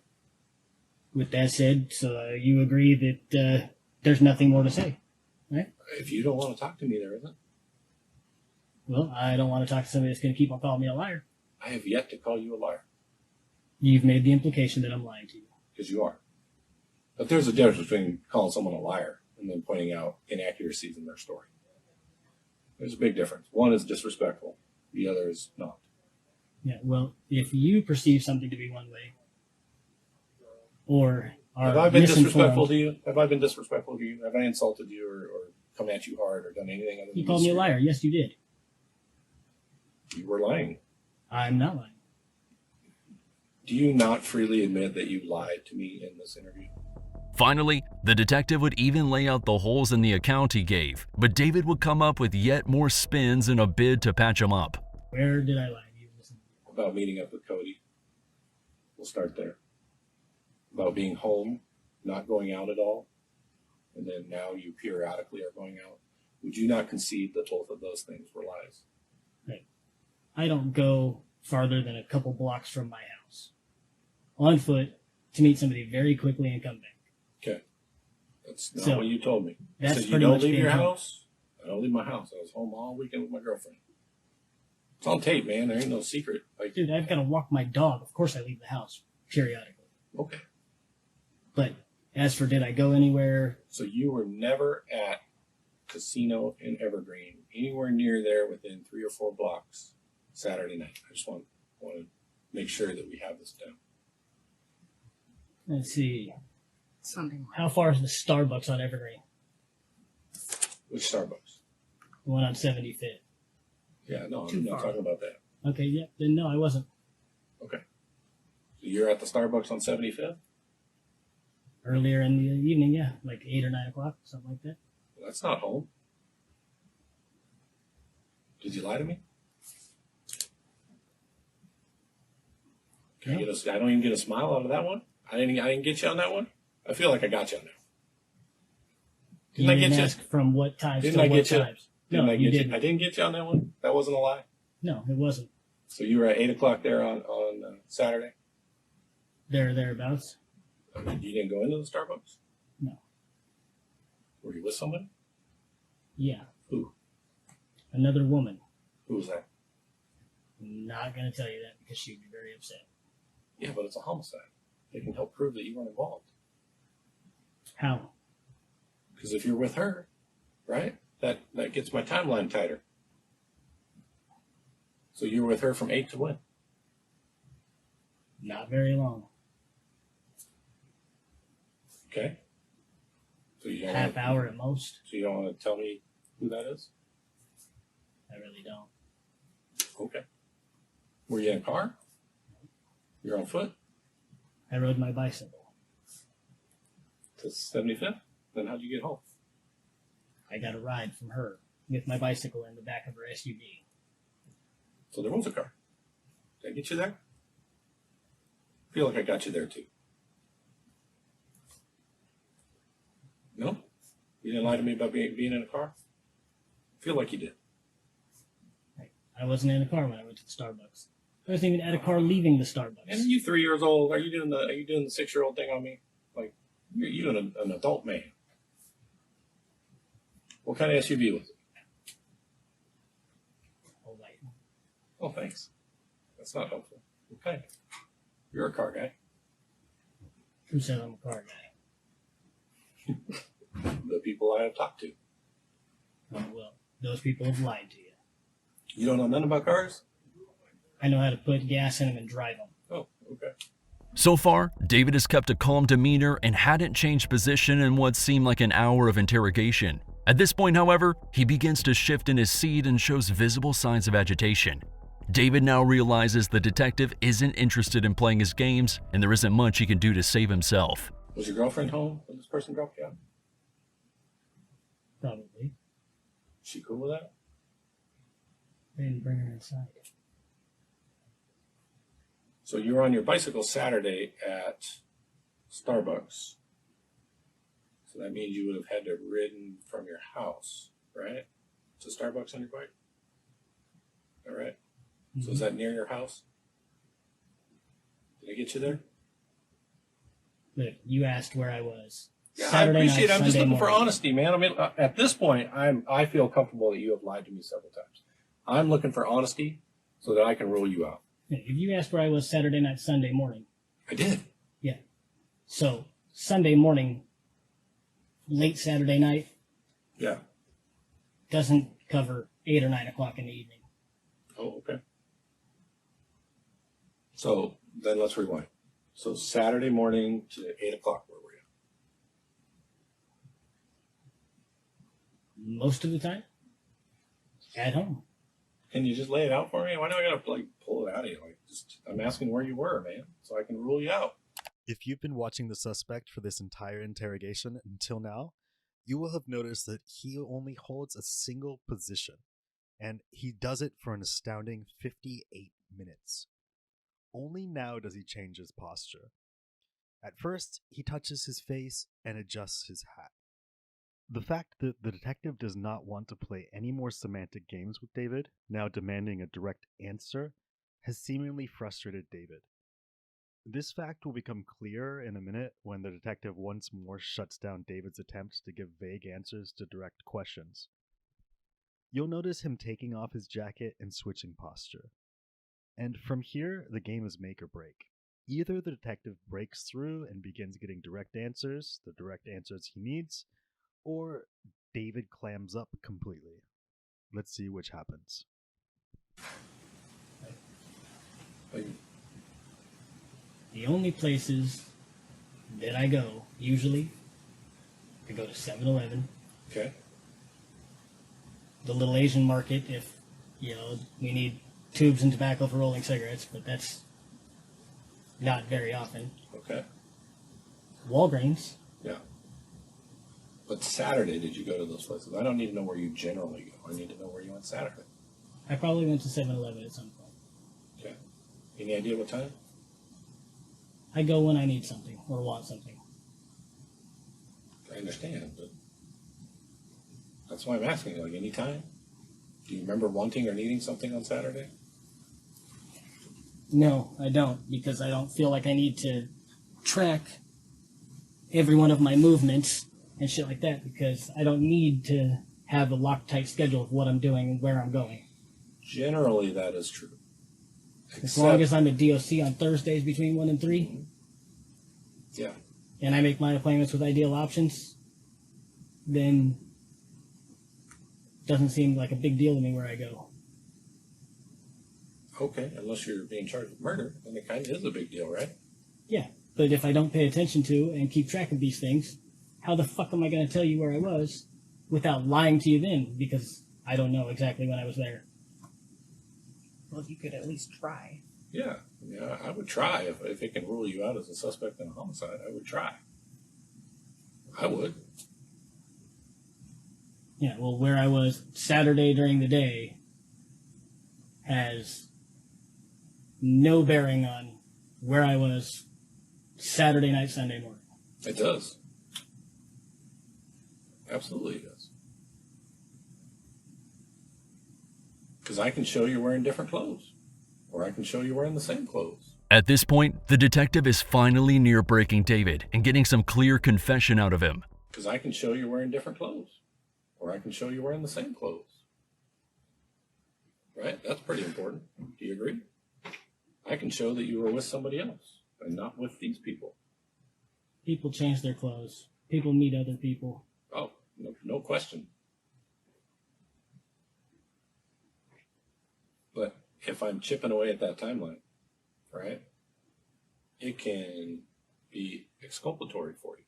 S2: with that said, so you agree that there's nothing more to say, right?
S1: If you don't want to talk to me, there isn't.
S2: Well, I don't want to talk to somebody that's going to keep on calling me a liar.
S1: I have yet to call you a liar.
S2: You've made the implication that I'm lying to you.
S1: Because you are. But there's a difference between calling someone a liar and then pointing out inaccuracies in their story. There's a big difference. One is disrespectful. The other is not.
S2: Yeah, well, if you perceive something to be one way, or are
S1: Have I been disrespectful
S2: misinformed.
S1: to you? Have I been disrespectful to you? Have I insulted you or come at you hard or done anything other than
S2: You called me a liar. Yes, you did.
S1: You were lying.
S2: I'm not lying.
S1: Do you not freely admit that you lied to me in this interview?
S3: Finally, the detective would even lay out the holes in the account he gave, but David would come up with yet more spins in a bid to patch him up.
S2: Where did I lie to you?
S1: About meeting up with Cody. We'll start there. About being home, not going out at all, and then now you periodically are going out. Would you not concede that both of those things were lies?
S2: Right. I don't go farther than a couple blocks from my house on foot to meet somebody very quickly and come back.
S1: Okay. That's not
S2: So,
S1: what you told me. You
S2: that's
S1: said you
S2: pretty
S1: don't
S2: much
S1: leave
S2: being
S1: your
S2: home.
S1: house. I don't leave my house. I was home all weekend with my girlfriend. It's on tape, man. There ain't no secret. Like,
S2: Dude, I've got to walk my dog. Of course I leave the house periodically.
S1: okay.
S2: But as for did I go anywhere?
S1: So you were never at Casino in Evergreen, anywhere near there within 3 or 4 blocks Saturday night. I just want to make sure that we have this down.
S2: Let's see.
S4: Sunday morning.
S2: How far is the Starbucks on Evergreen?
S1: Which Starbucks?
S2: The one on 75th.
S1: Yeah, no,
S4: Too
S1: I'm not
S4: far.
S1: talking about that.
S2: Okay, yeah. Then no, I wasn't.
S1: Okay. So you're at the Starbucks on 75th?
S2: Earlier in the evening, yeah. Like 8 or 9 o'clock, something like that.
S1: Well, that's not home. Did you lie to me? Can I don't even get a smile out of that one. I didn't get you on that one. I feel like I got you on that. Didn't I get you?
S2: Ask from what times
S1: Didn't
S2: to
S1: I
S2: what
S1: get you?
S2: times.
S1: Didn't
S2: No,
S1: I
S2: you
S1: get
S2: didn't.
S1: I didn't get you on that one. That wasn't a lie.
S2: No, it wasn't.
S1: So you were at 8 o'clock there on Saturday.
S2: There or thereabouts.
S1: You didn't go into the Starbucks.
S2: No.
S1: Were you with somebody?
S2: Yeah.
S1: Who?
S2: Another woman.
S1: Who was that?
S2: I'm not going to tell you that because she'd be very upset.
S1: Yeah, but it's a homicide. They can help prove that you weren't involved.
S2: How?
S1: Because if you're with her, right, that gets my timeline tighter. So you were with her from 8 to when?
S2: Not very long.
S1: Okay. So you don't
S2: Half
S1: wanna,
S2: hour at most.
S1: So you don't want to tell me who that is?
S2: I really don't.
S1: Okay. Were you in a car? You're on foot
S2: I rode my bicycle.
S1: to 75th? Then how'd you get home?
S2: I got a ride from her with my bicycle in the back of her SUV.
S1: So there was a car. Did I get you there? I feel like I got you there too. No? You didn't lie to me about being in a car? I feel like you did.
S2: I wasn't in a car when I went to the Starbucks. I wasn't even at a car leaving the Starbucks.
S1: And you 3 years old, are you doing the 6-year-old thing on me? Like you're an adult man. What kind of SUV was it?
S2: Oh, wait.
S1: Oh, thanks. That's not helpful. Okay. You're a car guy.
S2: Who said I'm a car guy?
S1: The people I have talked to.
S2: Oh, well, those people have lied to you.
S1: You don't know nothing about cars?
S2: I know how to put gas in them and drive them.
S1: Oh, okay.
S3: So far, David has kept a calm demeanor and hadn't changed position in what seemed like an hour of interrogation. At this point, however, he begins to shift in his seat and shows visible signs of agitation. David now realizes the detective isn't interested in playing his games, and there isn't much he can do to save himself.
S1: Was your girlfriend home when this person dropped you out?
S2: Probably.
S1: She cool with that?
S2: I didn't bring her inside.
S1: So you were on your bicycle Saturday at Starbucks. So that means you would have had to have ridden from your house, right? To Starbucks on your bike? All right. So is that near your house? Did I get you there?
S2: Look, you asked where I was.
S1: Yeah,
S2: Saturday
S1: I appreciate
S2: night,
S1: it. I'm just
S2: Sunday
S1: looking for
S2: morning.
S1: honesty, man. I mean, at this point, I feel comfortable that you have lied to me several times. I'm looking for honesty so that I can rule you out.
S2: If you asked where I was Saturday night, Sunday morning,
S1: I did.
S2: yeah. So Sunday morning, late Saturday night,
S1: Yeah.
S2: doesn't cover 8 or 9 o'clock in the evening.
S1: Oh, okay. So then let's rewind. So Saturday morning to 8 o'clock, where were you?
S2: Most of the time, at home.
S1: Can you just lay it out for me? Why do I gotta like pull it out of you? Like, I'm asking where you were, man, so I can rule you out.
S6: If you've been watching the suspect for this entire interrogation until now, you will have noticed that he only holds a single position, and he does it for an astounding 58 minutes. Only now does he change his posture. At first, he touches his face and adjusts his hat. The fact that the detective does not want to play any more semantic games with David, now demanding a direct answer, has seemingly frustrated David. This fact will become clearer in a minute when the detective once more shuts down David's attempts to give vague answers to direct questions. You'll notice him taking off his jacket and switching posture. And from here, the game is make or break. Either the detective breaks through and begins getting direct answers, the direct answers he needs, or David clams up completely. Let's see which happens.
S2: The only places that I go, usually, I go to 7-Eleven,
S1: Okay.
S2: the little Asian market if, we need tubes and tobacco for rolling cigarettes, but that's not very often.
S1: Okay.
S2: Walgreens.
S1: Yeah. But Saturday, did you go to those places? I don't need to know where you generally go. I need to know where you went Saturday.
S2: I probably went to 7-Eleven at some point.
S1: Okay. Any idea what time?
S2: I go when I need something or want something.
S1: I understand, but that's why I'm asking you. Like, any time? Do you remember wanting or needing something on Saturday?
S2: No, I don't, because I don't feel like I need to track every one of my movements and shit like that, because I don't need to have a Loctite schedule of what I'm doing and where I'm going.
S1: Generally, that is true.
S2: As long as I'm at DOC on Thursdays between 1 and 3,
S1: Yeah.
S2: and I make my appointments with Ideal Options, then it doesn't seem like a big deal to me where I go.
S1: Okay, unless you're being charged with murder, then it kind of is a big deal, right?
S2: Yeah, but if I don't pay attention to and keep track of these things, how the fuck am I going to tell you where I was without lying to you then? Because I don't know exactly when I was there.
S4: Well, you could at least try.
S1: Yeah. Yeah, I would try. If it can rule you out as a suspect in a homicide, I would try. I would.
S2: Yeah, well, where I was Saturday during the day has no bearing on where I was Saturday night, Sunday morning.
S1: It does. Absolutely it does. Because I can show you wearing different clothes. Or I can show you wearing the same clothes.
S3: At this point, the detective is finally near breaking David and getting some clear confession out of him.
S1: Because I can show you wearing different clothes. Or I can show you wearing the same clothes. Right? That's pretty important. Do you agree? I can show that you were with somebody else and not with these people.
S2: People change their clothes. People meet other people.
S1: Oh, no question. But if I'm chipping away at that timeline, right, it can be exculpatory for you,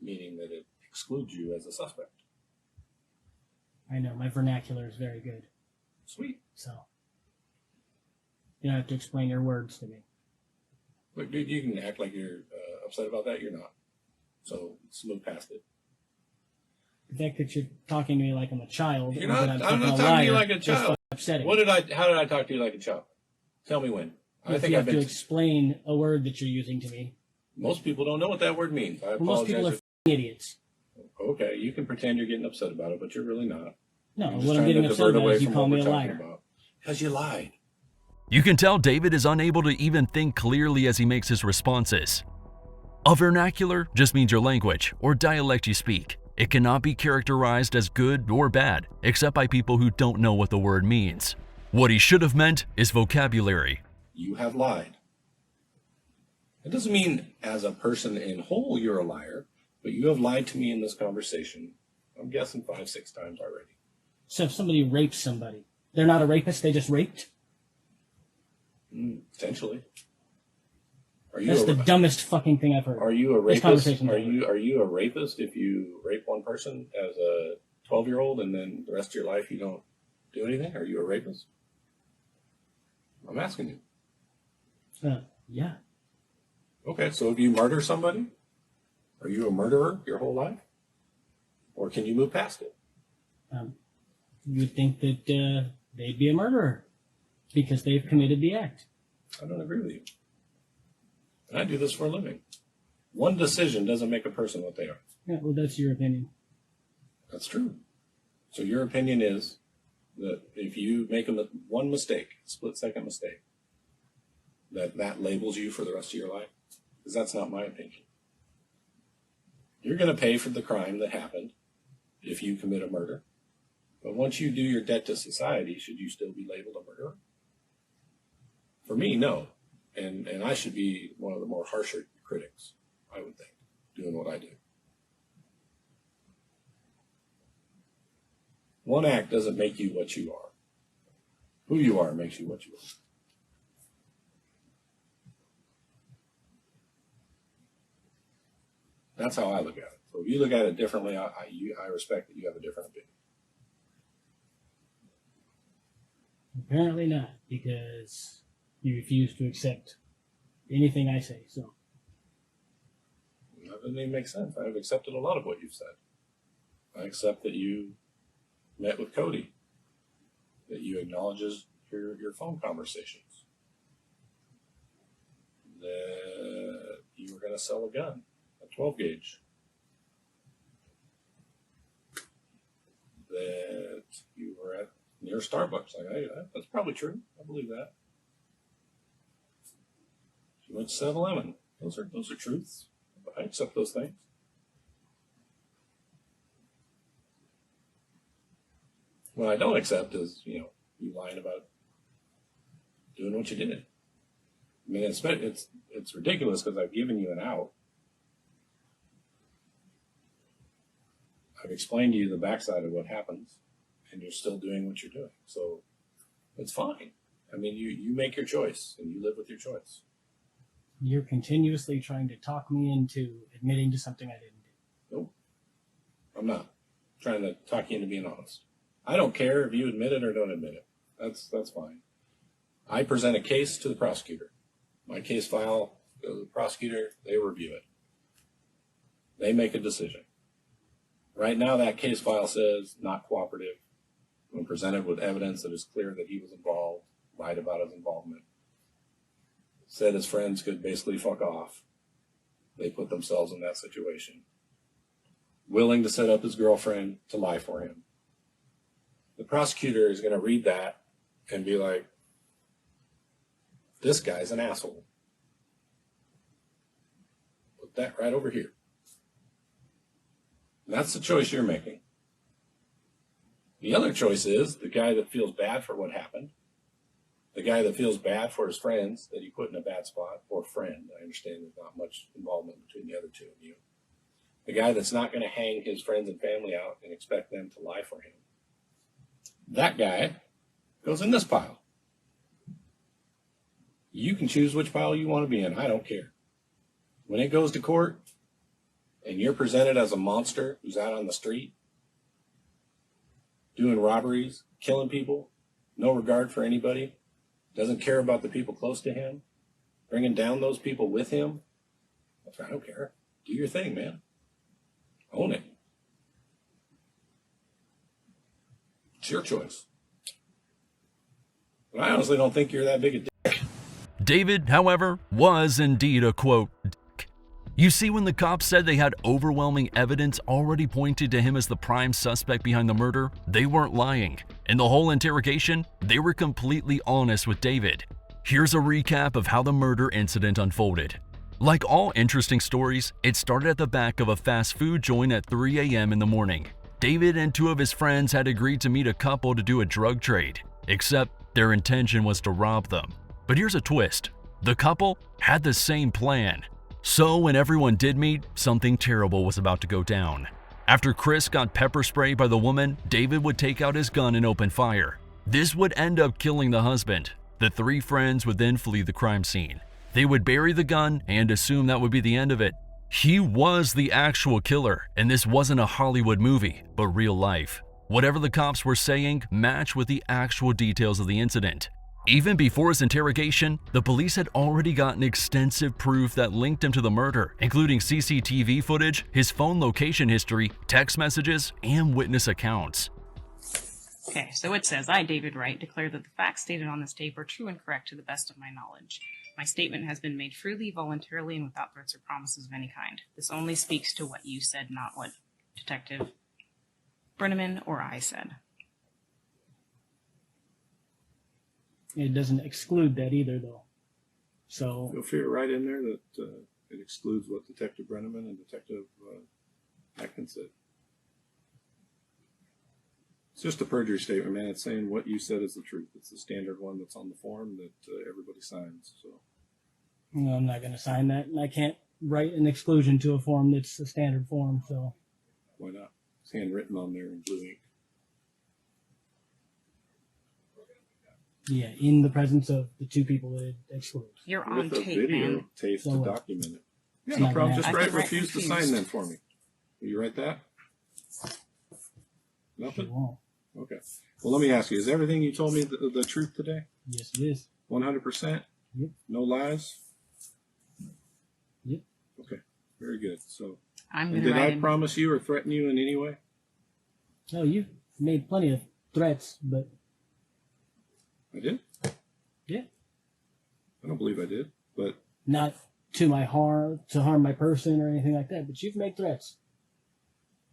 S1: meaning that it excludes you as a suspect.
S2: I know, my vernacular is very good.
S1: Sweet.
S2: So, you don't have to explain your words to me.
S1: But dude, you can act like you're upset about that. You're not. So let's move past it.
S2: The fact that you're talking to me like I'm a child,
S1: You're
S2: or
S1: not.
S2: that
S1: I'm
S2: fucking
S1: not
S2: a
S1: talking to you
S2: liar,
S1: like a
S2: is
S1: child.
S2: fucking upsetting.
S1: How did I talk to you like a child? Tell me when. I
S2: If
S1: think
S2: you
S1: I've
S2: have to
S1: been.
S2: explain a word that you're using to me.
S1: Most people don't know what that word means. I
S2: Well, most people are
S1: apologize.
S2: f***ing idiots.
S1: Okay, you can pretend you're getting upset about it, but you're really not.
S2: No,
S1: You're just
S2: what I'm
S1: trying
S2: getting
S1: to
S2: upset
S1: divert
S2: about
S1: away
S2: is you
S1: from
S2: call
S1: what
S2: me
S1: we're
S2: a
S1: talking
S2: liar.
S1: about. Because you lied.
S3: You can tell David is unable to even think clearly as he makes his responses. A vernacular just means your language or dialect you speak. It cannot be characterized as good or bad, except by people who don't know what the word means. What he should have meant is vocabulary.
S1: You have lied. It doesn't mean as a person in whole you're a liar, but you have lied to me in this conversation, I'm guessing 5-6 times already.
S2: So if somebody rapes somebody, they're not a rapist, they just raped?
S1: Potentially. Are you
S2: That's
S1: a,
S2: the dumbest fucking thing I've heard.
S1: are you a
S2: This
S1: rapist?
S2: conversation's
S1: Are
S2: over.
S1: you a rapist if you rape one person as a 12-year-old and then the rest of your life you don't do anything? Are you a rapist? I'm asking you.
S2: Yeah.
S1: Okay, so if you murder somebody, are you a murderer your whole life? Or can you move past it?
S2: You would think that they'd be a murderer because they've committed the act.
S1: I don't agree with you. And I do this for a living. One decision doesn't make a person what they are.
S2: Yeah, well, that's your opinion.
S1: That's true. So your opinion is that if you make one mistake, split-second mistake, that labels you for the rest of your life? Because that's not my opinion. You're going to pay for the crime that happened if you commit a murder. But once you do your debt to society, should you still be labeled a murderer? For me, no. And I should be one of the more harsher critics, I would think, doing what I do. One act doesn't make you what you are. Who you are makes you what you are. That's how I look at it. So if you look at it differently, I respect that you have a different opinion.
S2: Apparently not, because you refuse to accept anything I say. So
S1: That doesn't even make sense. I've accepted a lot of what you've said. I accept that you met with Cody, that you acknowledges your phone conversations, that you were going to sell a gun, a 12 gauge, that you were at near Starbucks. That's probably true. I believe that. You went to 7-Eleven. Those are truths. I accept those things. What I don't accept is, you lying about doing what you did. I mean, it's ridiculous because I've given you an out. I've explained to you the backside of what happens, and you're still doing what you're doing. So it's fine. I mean, you make your choice, and you live with your choice.
S2: you're continuously trying to talk me into admitting to something I didn't do.
S1: Nope. I'm not trying to talk you into being honest. I don't care if you admit it or don't admit it. That's fine. I present a case to the prosecutor. My case file goes to the prosecutor. They review it. They make a decision. Right now, that case file says not cooperative. When presented with evidence that is clear that he was involved, lied about his involvement, said his friends could basically fuck off. They put themselves in that situation. Willing to set up his girlfriend to lie for him. The prosecutor is going to read that and be like, this guy's an asshole. Put that right over here. And that's the choice you're making. The other choice is the guy that feels bad for what happened, the guy that feels bad for his friends that he put in a bad spot, or friend. I understand there's not much involvement between the other two of you. The guy that's not going to hang his friends and family out and expect them to lie for him. That guy goes in this pile. You can choose which pile you want to be in. I don't care. When it goes to court and you're presented as a monster who's out on the street, doing robberies, killing people, no regard for anybody, doesn't care about the people close to him, bringing down those people with him, I don't care. Do your thing, man. Own it. It's your choice. But I honestly don't think you're that big a dick.
S3: David, however, was indeed a quote dick. You see, when the cops said they had overwhelming evidence already pointed to him as the prime suspect behind the murder, they weren't lying. In the whole interrogation, they were completely honest with David. Here's a recap of how the murder incident unfolded. Like all interesting stories, it started at the back of a fast food joint at 3 a.m. in the morning. David and two of his friends had agreed to meet a couple to do a drug trade, except their intention was to rob them. But here's a twist. The couple had the same plan. So when everyone did meet, something terrible was about to go down. After Chris got pepper sprayed by the woman, David would take out his gun and open fire. This would end up killing the husband. The three friends would then flee the crime scene. They would bury the gun and assume that would be the end of it. He was the actual killer, and this wasn't a Hollywood movie, but real life. Whatever the cops were saying matched with the actual details of the incident. Even before his interrogation, the police had already gotten extensive proof that linked him to the murder, including CCTV footage, his phone location history, text messages, and witness accounts.
S4: Okay, so it says, I, David Wright, declare that the facts stated on this tape are true and correct to the best of my knowledge. My statement has been made freely, voluntarily, and without threats or promises of any kind. This only speaks to what you said, not what Detective Brenneman or I said.
S2: It doesn't exclude that either, though. So
S1: You'll figure right in there that it excludes what Detective Brenneman and Detective Atkins said. It's just a perjury statement, man. It's saying what you said is the truth. It's the standard one that's on the form that everybody signs. So
S2: no, I'm not going to sign that, and I can't write an exclusion to a form that's a standard form. So
S1: why not? It's handwritten on there in blue ink.
S2: yeah, in the presence of the two people that it excludes.
S4: You're on
S1: With a
S4: tape,
S1: video
S4: man.
S1: tape
S2: So
S1: to
S2: what?
S1: document it. Yeah,
S2: It's
S1: no
S2: not
S1: problem.
S2: gonna
S1: Just
S4: happen. I
S1: write
S4: can write
S1: refuse to sign
S4: refused.
S1: then for me. Will you write that?
S2: It
S1: Nothing?
S2: won't.
S1: Okay. Well, let me ask you, is everything you told me the truth today?
S2: Yes, it is.
S1: 100%?
S2: Yep.
S1: No lies?
S2: Yep.
S1: Okay. Very good. So,
S4: I'm
S1: and
S4: going to
S1: did I
S4: write in.
S1: promise you or threaten you in any way?
S2: Oh, you made plenty of threats, but
S1: I did?
S2: yeah,
S1: I don't believe I did. But
S2: not to harm my person or anything like that. But you've made threats.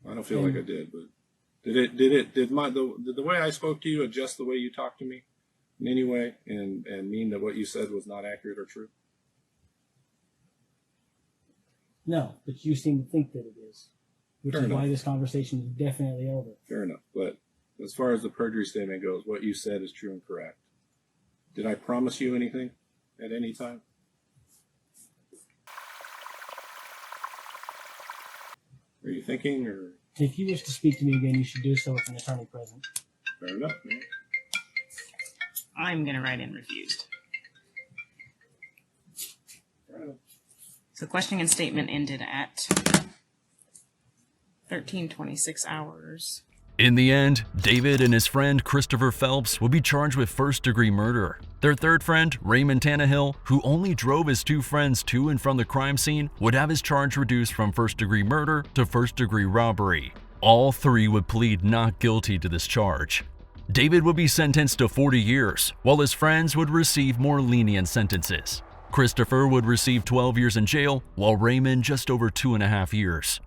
S1: I don't feel like I did. But did the way I spoke to you adjust the way you talked to me in any way and mean that what you said was not accurate or true?
S2: No, but you seem to think that it is, which
S1: Fair
S2: is why
S1: enough.
S2: this conversation is definitely over.
S1: Fair enough. But as far as the perjury statement goes, what you said is true and correct. Did I promise you anything at any time? Are you thinking or
S2: If you wish to speak to me again, you should do so with an attorney present.
S1: fair enough? Man.
S4: I'm going to write in refused.
S1: Fair enough.
S4: So questioning and statement ended at 13:26 hours.
S3: In the end, David and his friend Christopher Phelps will be charged with first-degree murder. Their third friend, Raymond Tannehill, who only drove his two friends to and from the crime scene, would have his charge reduced from first-degree murder to first-degree robbery. All three would plead not guilty to this charge. David would be sentenced to 40 years, while his friends would receive more lenient sentences. Christopher would receive 12 years in jail, while Raymond just over 2.5 years.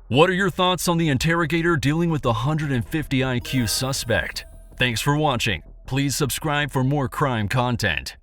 S3: What are your thoughts on the interrogator dealing with the 150 IQ suspect? Thanks for watching. Please subscribe for more crime content.